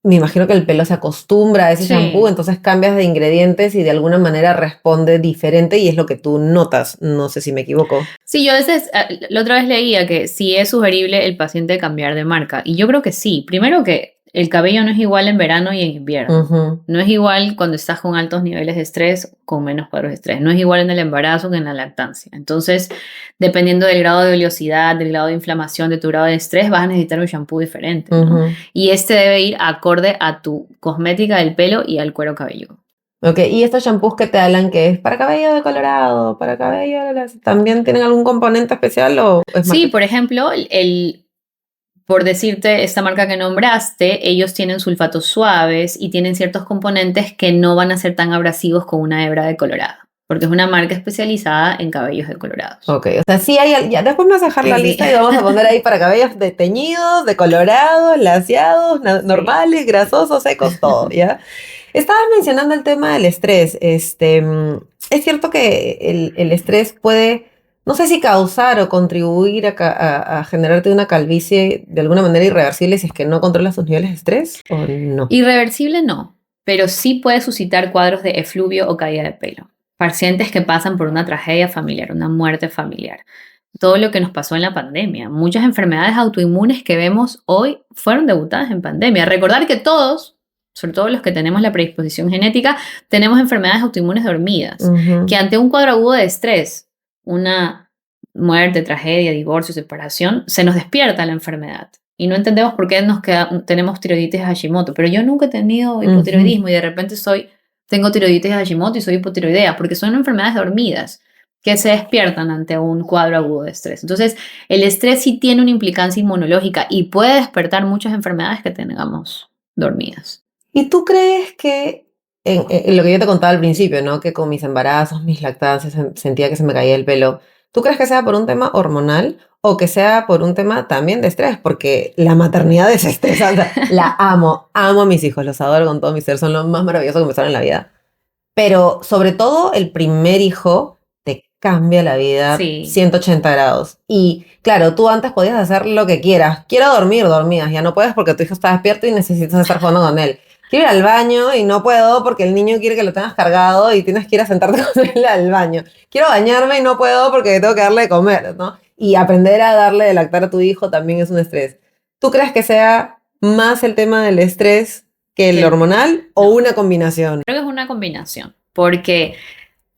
me imagino que el pelo se acostumbra a ese shampoo, entonces cambias de ingredientes y de alguna manera responde diferente y es lo que tú notas. No sé si me equivoco. Sí, yo a veces, la otra vez leía que sí es sugerible el paciente cambiar de marca. Y yo creo que sí. Primero que el cabello no es igual en verano y en invierno. No es igual cuando estás con altos niveles de estrés, con menos cuadros de estrés. No es igual en el embarazo que en la lactancia. Entonces, dependiendo del grado de oleosidad, del grado de inflamación, de tu grado de estrés, vas a necesitar un shampoo diferente, ¿no? Y este debe ir acorde a tu cosmética del pelo y al cuero cabelludo. Ok, ¿y estos shampoos que te hablan que es para cabello decolorado, para cabello, también tienen algún componente especial o es Sí, por ejemplo, por decirte, esta marca que nombraste, ellos tienen sulfatos suaves y tienen ciertos componentes que no van a ser tan abrasivos con una hebra decolorada, porque es una marca especializada en cabellos decolorados. Ok, o sea, sí hay, ya después me vas a dejar la lista y vamos a poner ahí para cabellos teñidos, decolorados, laseados, normales, grasosos, secos, todo, ¿ya? Estabas mencionando el tema del estrés. Es cierto que el estrés puede, no sé si causar o contribuir a generarte una calvicie de alguna manera irreversible si es que no controlas tus niveles de estrés o no. Irreversible no, pero sí puede suscitar cuadros de efluvio o caída de pelo. Pacientes que pasan por una tragedia familiar, una muerte familiar. Todo lo que nos pasó en la pandemia. Muchas enfermedades autoinmunes que vemos hoy fueron debutadas en pandemia. Recordar que todos, sobre todo los que tenemos la predisposición genética, tenemos enfermedades autoinmunes dormidas, que ante un cuadro agudo de estrés, una muerte, tragedia, divorcio, separación, se nos despierta la enfermedad. Y no entendemos por qué tenemos tiroiditis de Hashimoto, pero yo nunca he tenido hipotiroidismo y de repente tengo tiroiditis de Hashimoto y soy hipotiroidea, porque son enfermedades dormidas que se despiertan ante un cuadro agudo de estrés. Entonces, el estrés sí tiene una implicancia inmunológica y puede despertar muchas enfermedades que tengamos dormidas. ¿Y tú crees que en lo que yo te contaba al principio, ¿no? Que con mis embarazos, mis lactancias, sentía que se me caía el pelo. ¿Tú crees que sea por un tema hormonal o que sea por un tema también de estrés? Porque la maternidad es estrés. O sea, la amo a mis hijos, los adoro con todo mi ser, son lo más maravilloso que me pasaron en la vida. Pero sobre todo el primer hijo te cambia la vida Sí. 180 grados. Y claro, tú antes podías hacer lo que quieras. Quiero dormir, dormías. Ya no puedes porque tu hijo está despierto y necesitas estar jugando con él. Quiero ir al baño y no puedo porque el niño quiere que lo tengas cargado y tienes que ir a sentarte con él al baño. Quiero bañarme y no puedo porque tengo que darle de comer, ¿no? Y aprender a darle de lactar a tu hijo también es un estrés. ¿Tú crees que sea más el tema del estrés que el Sí. hormonal o una combinación? Creo que es una combinación, porque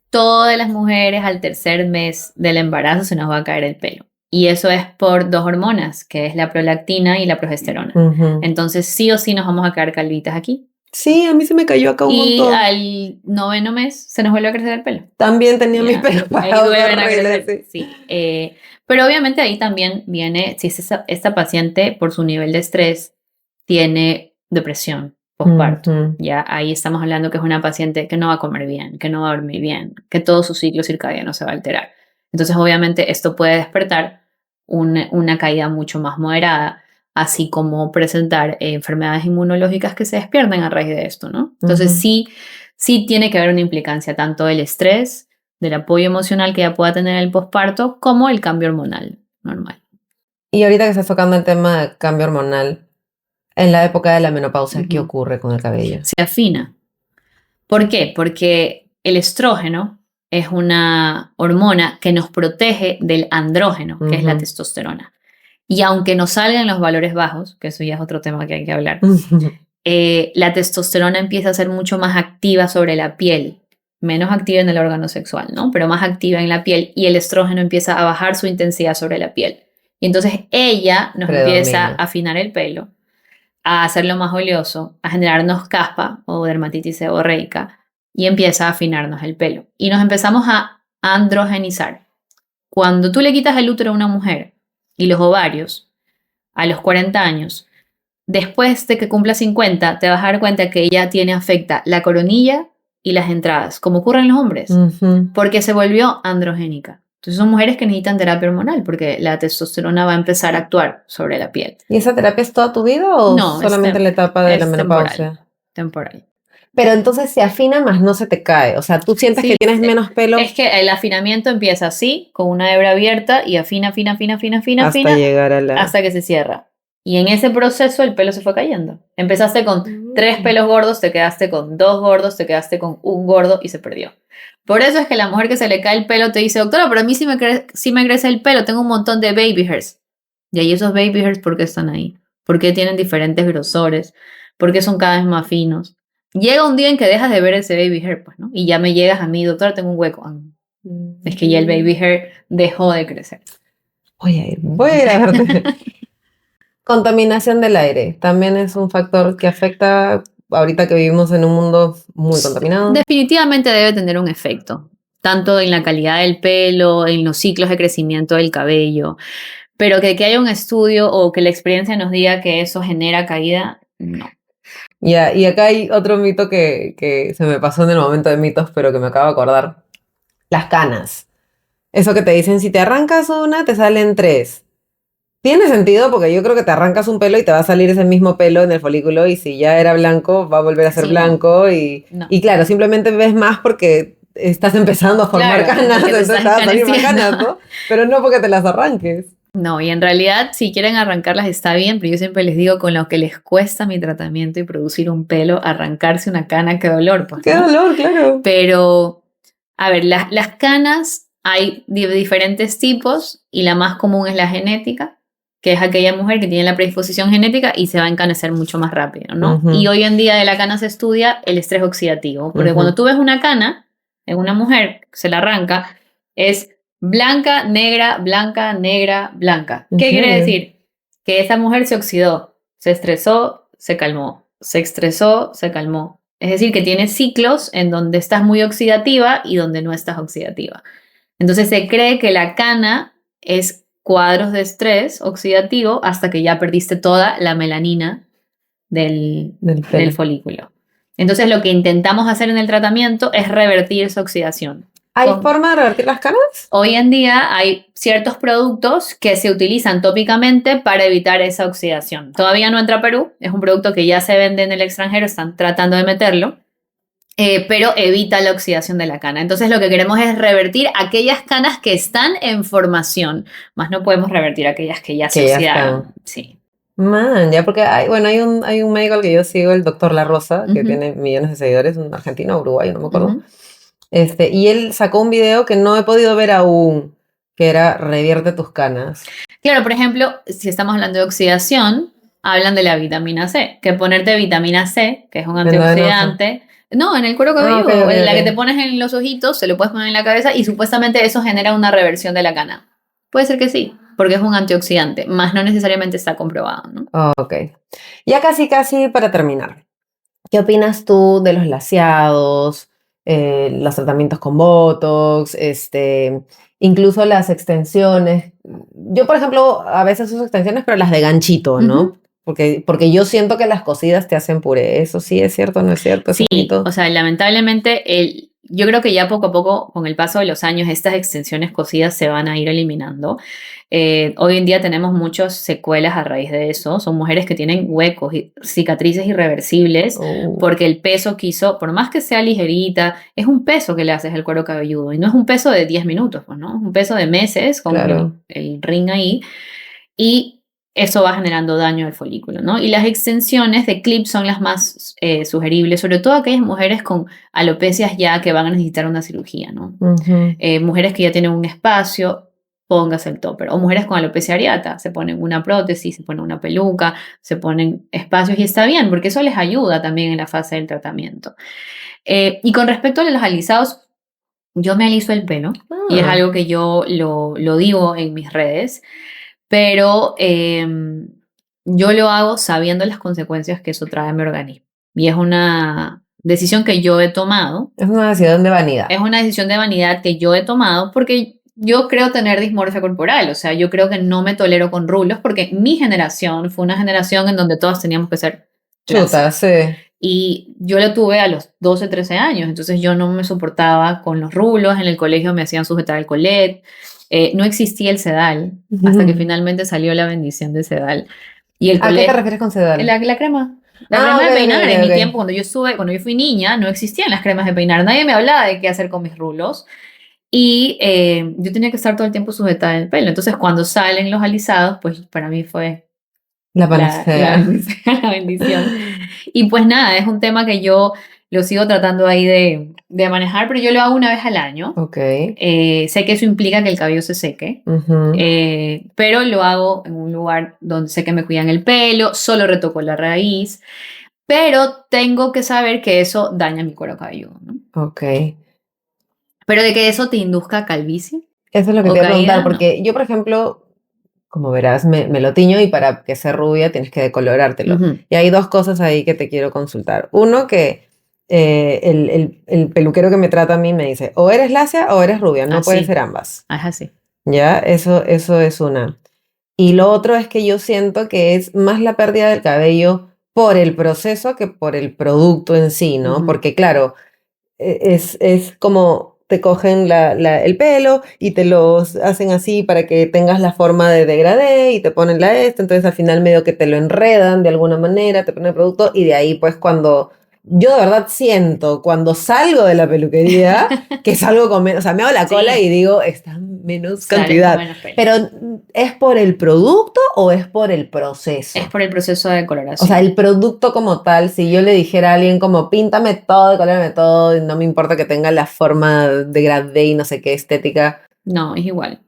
todas las mujeres al tercer mes del embarazo se nos va a caer el pelo. Y eso es por 2 hormonas, que es la prolactina y la progesterona. Ujú. Entonces sí o sí nos vamos a quedar calvitas aquí. Sí, a mí se me cayó acá un Y montón. al 9º mes se nos vuelve a crecer el pelo. También tenía mis Ya, pelos ahí parados vuelven a horribles, crecer. sí. Sí. Pero obviamente ahí también viene, si es esta paciente por su nivel de estrés tiene depresión posparto. Ujú. Ya ahí estamos hablando que es una paciente que no va a comer bien, que no va a dormir bien, que todo su ciclo circadiano se va a alterar. Entonces obviamente esto puede despertar una caída mucho más moderada, así como presentar enfermedades inmunológicas que se despierten a raíz de esto, ¿no? Entonces Ujú. sí tiene que haber una implicancia tanto del estrés, del apoyo emocional que ella pueda tener en el posparto, como el cambio hormonal normal. Y ahorita que estás tocando el tema de cambio hormonal, en la época de la menopausia, ¿qué Ujú. ocurre con el cabello? Se afina. ¿Por qué? Porque el estrógeno es una hormona que nos protege del andrógeno, que es la Ujú. testosterona. Y aunque nos salgan los valores bajos, que eso ya es otro tema que hay que hablar, la testosterona empieza a ser mucho más activa sobre la piel, menos activa en el órgano sexual, ¿no? Pero más activa en la piel, y el estrógeno empieza a bajar su intensidad sobre la piel. Y entonces ella nos empieza Predomina. a afinar el pelo, a hacerlo más oleoso, a generarnos caspa o dermatitis seborreica, y empieza a afinarnos el pelo. Y nos empezamos a androgenizar. Cuando tú le quitas el útero a una mujer y los ovarios a los 40 años, después de que cumpla 50, te vas a dar cuenta que ella afecta la coronilla y las entradas, como ocurre en los hombres, Ujú. porque se volvió androgénica. Entonces son mujeres que necesitan terapia hormonal porque la testosterona va a empezar a actuar sobre la piel. ¿Y esa terapia es toda tu vida o No, solamente en la etapa de la es menopausia? temporal. Pero entonces se afina más no se te cae. O sea, tú sientes Sí, que tienes menos pelo es que el afinamiento empieza así, con una hebra abierta, y afina, hasta llegar a la... hasta que se cierra. Y en ese proceso el pelo se fue cayendo. Empezaste con 3 pelos gordos, te quedaste con 2 gordos, te quedaste con 1 gordo y se perdió. Por eso es que la mujer que se le cae el pelo te dice, doctora, pero a mí sí me crece el pelo, tengo un montón de baby hairs. Y ahí esos baby hairs, ¿por qué están ahí? ¿Por qué tienen diferentes grosores? ¿Por qué son cada vez más finos? Llega un día en que dejas de ver ese baby hair, pues, ¿no? Y ya me llegas a mí, doctora, tengo un hueco. Ah, es que ya el baby hair dejó de crecer. Voy a ir a verte. Contaminación del aire también es un factor que afecta ahorita que vivimos en un mundo muy contaminado. Definitivamente debe tener un efecto, tanto en la calidad del pelo, en los ciclos de crecimiento del cabello, pero que haya un estudio o que la experiencia nos diga que eso genera caída, no. Ya, y acá hay otro mito que se me pasó en el momento de mitos, pero que me acabo de acordar. Las canas. Eso que te dicen, si te arrancas una, te salen 3. Tiene sentido porque yo creo que te arrancas un pelo y te va a salir ese mismo pelo en el folículo y si ya era blanco, va a volver a ser Sí, blanco no. y claro, simplemente ves más porque estás empezando a formar Claro, canas, porque te entonces estás te van a salir más encaneciendo. canas, ¿no? Pero no porque te las arranques. No, y en realidad si quieren arrancarlas está bien, pero yo siempre les digo con lo que les cuesta mi tratamiento y producir un pelo, arrancarse una cana, qué dolor, pues, Qué ¿no? dolor, claro. Pero, a ver, las canas hay de diferentes tipos y la más común es la genética, que es aquella mujer que tiene la predisposición genética y se va a encanecer mucho más rápido, ¿no? Ujú. Y hoy en día de la cana se estudia el estrés oxidativo, porque Ujú. cuando tú ves una cana en una mujer que se la arranca, es blanca, negra, blanca, negra, blanca. ¿En ¿Qué quiere serio? decir? Que esa mujer se oxidó, se estresó, se calmó, se estresó, se calmó. Es decir, que tiene ciclos en donde estás muy oxidativa y donde no estás oxidativa. Entonces se cree que la cana es cuadros de estrés oxidativo hasta que ya perdiste toda la melanina del Del pelo. folículo. Entonces lo que intentamos hacer en el tratamiento es revertir esa oxidación. ¿Hay forma de revertir las canas? Hoy en día hay ciertos productos que se utilizan tópicamente para evitar esa oxidación. Todavía no entra a Perú, es un producto que ya se vende en el extranjero, están tratando de meterlo, pero evita la oxidación de la cana. Entonces lo que queremos es revertir aquellas canas que están en formación, más no podemos revertir aquellas que ya se oxidaron. Sí. Man, ya porque hay un médico al que yo sigo, el doctor La Rosa, que tiene millones de seguidores, un argentino o uruguayo, no me acuerdo. Y él sacó un video que no he podido ver aún, que era revierte tus canas. Claro, por ejemplo, si estamos hablando de oxidación, hablan de la vitamina C, que ponerte vitamina C, que es un antioxidante. No, en el cuero cabelludo, la que te pones en los ojitos, se lo puedes poner en la cabeza y supuestamente eso genera una reversión de la cana. Puede ser que sí, porque es un antioxidante, más no necesariamente está comprobado, ¿no? Ok. Ya casi para terminar. ¿Qué opinas tú de los laseados, los tratamientos con Botox, incluso las extensiones? Yo, por ejemplo, a veces uso extensiones, pero las de ganchito, ¿no? Porque yo siento que las cosidas te hacen puré. ¿Eso sí es cierto o no es cierto? Sí, o sea, lamentablemente yo creo que ya poco a poco, con el paso de los años, estas extensiones cosidas se van a ir eliminando. Hoy en día tenemos muchas secuelas a raíz de eso. Son mujeres que tienen huecos y cicatrices irreversibles porque el peso que hizo, por más que sea ligerita, es un peso que le haces al cuero cabelludo y no es un peso de 10 minutos, pues, ¿no? Es un peso de meses con el ring ahí y eso va generando daño al folículo, ¿no? Y las extensiones de clip son las más sugeribles, sobre todo aquellas mujeres con alopecias ya que van a necesitar una cirugía, ¿no? Mujeres que ya tienen un espacio, póngase el topper. O mujeres con alopecia areata, se ponen una prótesis, se ponen una peluca, se ponen espacios y está bien, porque eso les ayuda también en la fase del tratamiento. Y con respecto a los alisados, yo me aliso el pelo y es algo que yo lo digo en mis redes. Pero yo lo hago sabiendo las consecuencias que eso trae a mi organismo. Y es una decisión que yo he tomado. Es una decisión de vanidad. Es una decisión de vanidad que yo he tomado porque yo creo tener dismorfia corporal. O sea, yo creo que no me tolero con rulos porque mi generación fue una generación en donde todas teníamos que ser chutas, sí. Y yo lo tuve a los 12, 13 años. Entonces yo no me soportaba con los rulos. En el colegio me hacían sujetar el colet. No existía el sedal hasta que finalmente salió la bendición de sedal. Y el ¿A qué te refieres con sedal? La crema. La crema de peinar. En mi tiempo, cuando yo fui niña, no existían las cremas de peinar. Nadie me hablaba de qué hacer con mis rulos. Y yo tenía que estar todo el tiempo sujetada en el pelo. Entonces, cuando salen los alisados, pues para mí fue la panacea. La bendición. Y pues nada, es un tema que yo lo sigo tratando ahí de manejar, pero yo lo hago una vez al año. Sé que eso implica que el cabello se seque, pero lo hago en un lugar donde sé que me cuidan el pelo, solo retoco la raíz, pero tengo que saber que eso daña mi cuero cabelludo, ¿no? Pero de que eso te induzca calvicie. Eso es lo que te iba a preguntar, porque yo, por ejemplo, como verás, me lo tiño y para que sea rubia tienes que decolorártelo. Y hay dos cosas ahí que te quiero consultar. Uno, que el peluquero que me trata a mí me dice, o eres lacia o eres rubia, no puede ser ambas. Es así. Ya, eso es una. Y lo otro es que yo siento que es más la pérdida del cabello por el proceso que por el producto en sí, ¿no? Porque claro, es como te cogen el pelo y te los hacen así para que tengas la forma de degradé y te ponen entonces al final medio que te lo enredan de alguna manera, te ponen el producto y de ahí pues cuando yo de verdad siento cuando salgo de la peluquería que salgo con menos, o sea, me hago la cola y digo, está menos cantidad. Pero ¿es por el producto o es por el proceso? Es por el proceso de decoloración. O sea, el producto como tal, si yo le dijera a alguien como píntame todo, decolórame todo, y no me importa que tenga la forma de gradé y no sé qué estética. No, es igual.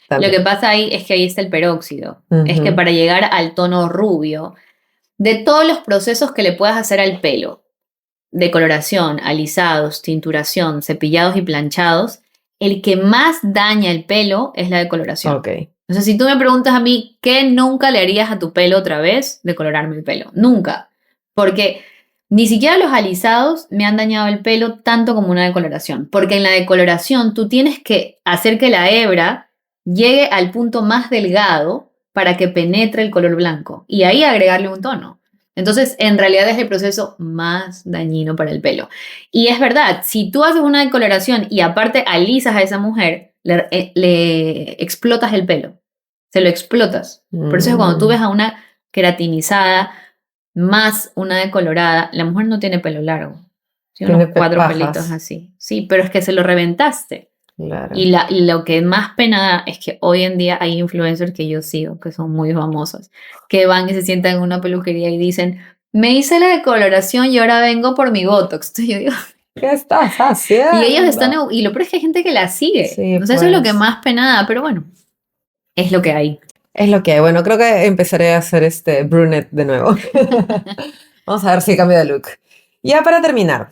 También. Lo que pasa ahí es que ahí está el peróxido. Es que para llegar al tono rubio, de todos los procesos que le puedas hacer al pelo, decoloración, alisados, tinturación, cepillados y planchados, el que más daña el pelo es la decoloración. O sea, si tú me preguntas a mí, ¿qué nunca le harías a tu pelo otra vez? Decolorarme el pelo. Nunca. Porque ni siquiera los alisados me han dañado el pelo tanto como una decoloración. Porque en la decoloración tú tienes que hacer que la hebra llegue al punto más delgado para que penetre el color blanco. Y ahí agregarle un tono. Entonces, en realidad es el proceso más dañino para el pelo. Y es verdad, si tú haces una decoloración y aparte alisas a esa mujer, le explotas el pelo. Se lo explotas. Por eso es cuando tú ves a una queratinizada más una decolorada, la mujer no tiene pelo largo. Tiene unos 4 pajas. pelitos así. Sí, pero es que se lo reventaste. Claro. Y lo que más pena da es que hoy en día hay influencers que yo sigo, que son muy famosos, que van y se sientan en una peluquería y dicen, me hice la decoloración y ahora vengo por mi Botox. Entonces yo digo, ¿Qué estás haciendo? y ellos están, y lo peor es que hay gente que la sigue. Sí, Entonces eso es lo pues. que más pena da, pero bueno, es lo que hay. Es lo que hay. Bueno, creo que empezaré a hacer este brunette de nuevo. Vamos a ver si cambio de look. Ya para terminar,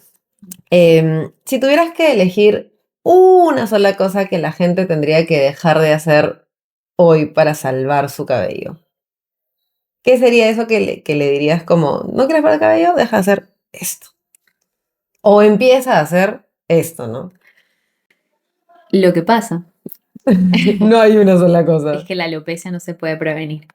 si tuvieras que elegir una sola cosa que la gente tendría que dejar de hacer hoy para salvar su cabello, ¿qué sería eso que le dirías como, no quieres para el cabello? Deja de hacer esto. O empieza a hacer esto, ¿no? Lo que pasa No hay una sola cosa. es que la alopecia no se puede prevenir.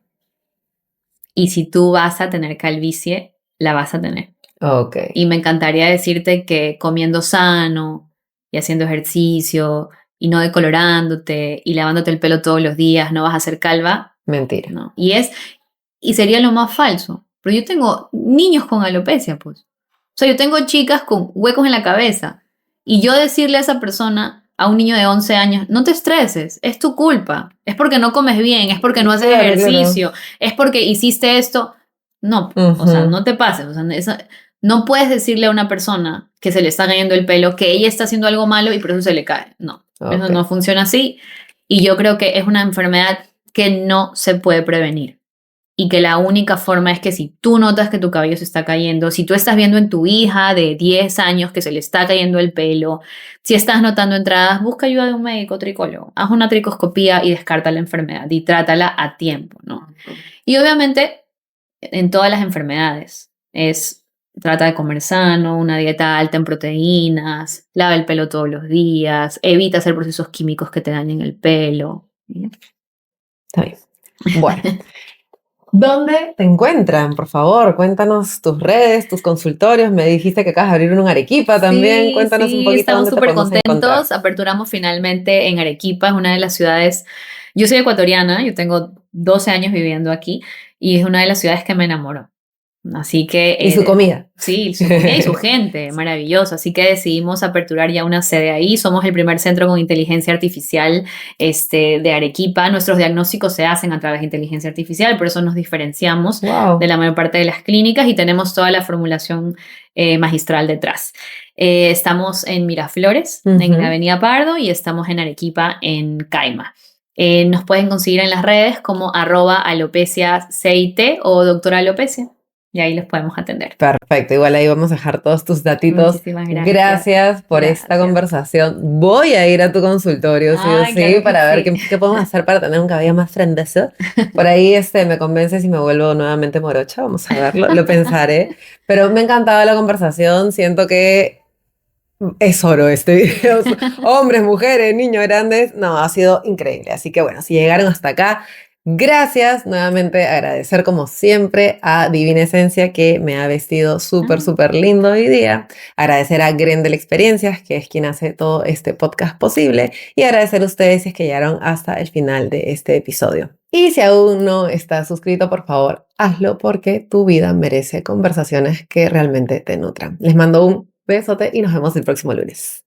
Y si tú vas a tener calvicie, la vas a tener. Ok. Y me encantaría decirte que comiendo sano y haciendo ejercicio y no decolorándote y lavándote el pelo todos los días no vas a ser calva. Mentira. No. Y sería lo más falso. Pero yo tengo niños con alopecia, pues. O sea, yo tengo chicas con huecos en la cabeza. Y yo decirle a esa persona, a un niño de 11 años, no te estreses, es tu culpa. Es porque no comes bien, es porque no haces Claro, ejercicio, es porque hiciste esto. No, o sea, no te pases. O sea, no puedes decirle a una persona que se le está cayendo el pelo que ella está haciendo algo malo y por eso se le cae. No, eso Ok. no funciona así. Y yo creo que es una enfermedad que no se puede prevenir. Y que la única forma es que si tú notas que tu cabello se está cayendo, si tú estás viendo en tu hija de 10 años que se le está cayendo el pelo, si estás notando entradas, busca ayuda de un médico tricólogo. Haz una tricoscopía y descarta la enfermedad y trátala a tiempo, ¿no? Y obviamente, en todas las enfermedades, trata de comer sano, una dieta alta en proteínas, lava el pelo todos los días, evita hacer procesos químicos que te dañen el pelo. Está bien. Bueno. ¿Dónde te encuentran? Por favor, cuéntanos tus redes, tus consultorios. Me dijiste que acabas de abrir uno en Arequipa también. Cuéntanos un poquito estamos dónde te súper podemos encontrar. contentos. Aperturamos finalmente en Arequipa, es una de las ciudades. Yo soy ecuatoriana, yo tengo 12 años viviendo aquí y es una de las ciudades que me enamoró. Así que... Y su comida. Sí, su comida y su gente, maravilloso. Así que decidimos aperturar ya una sede ahí. Somos el primer centro con inteligencia artificial de Arequipa. Nuestros diagnósticos se hacen a través de inteligencia artificial, por eso nos diferenciamos de la mayor parte de las clínicas y tenemos toda la formulación magistral detrás. Estamos en Miraflores, en la Avenida Pardo, y estamos en Arequipa, en Caima. Nos pueden conseguir en las redes como @alopeciacit o doctora alopecia. Y ahí los podemos atender. Perfecto, igual ahí vamos a dejar todos tus datitos. Muchísimas gracias. Gracias por esta conversación. Voy a ir a tu consultorio, sí o sí, claro para ver sí. qué podemos hacer para tener un cabello más frondoso. Por ahí me convences y me vuelvo nuevamente morocha. Vamos a verlo, lo pensaré. Pero me ha encantado la conversación. Siento que es oro este video. Hombres, mujeres, niños, grandes. No, ha sido increíble. Así que bueno, si llegaron hasta acá, gracias. Nuevamente agradecer como siempre a Divina Esencia que me ha vestido súper lindo hoy día. Agradecer a Grendel Experiencias, que es quien hace todo este podcast posible. Y agradecer a ustedes si es que llegaron hasta el final de este episodio. Y si aún no estás suscrito, por favor, hazlo porque tu vida merece conversaciones que realmente te nutran. Les mando un besote y nos vemos el próximo lunes.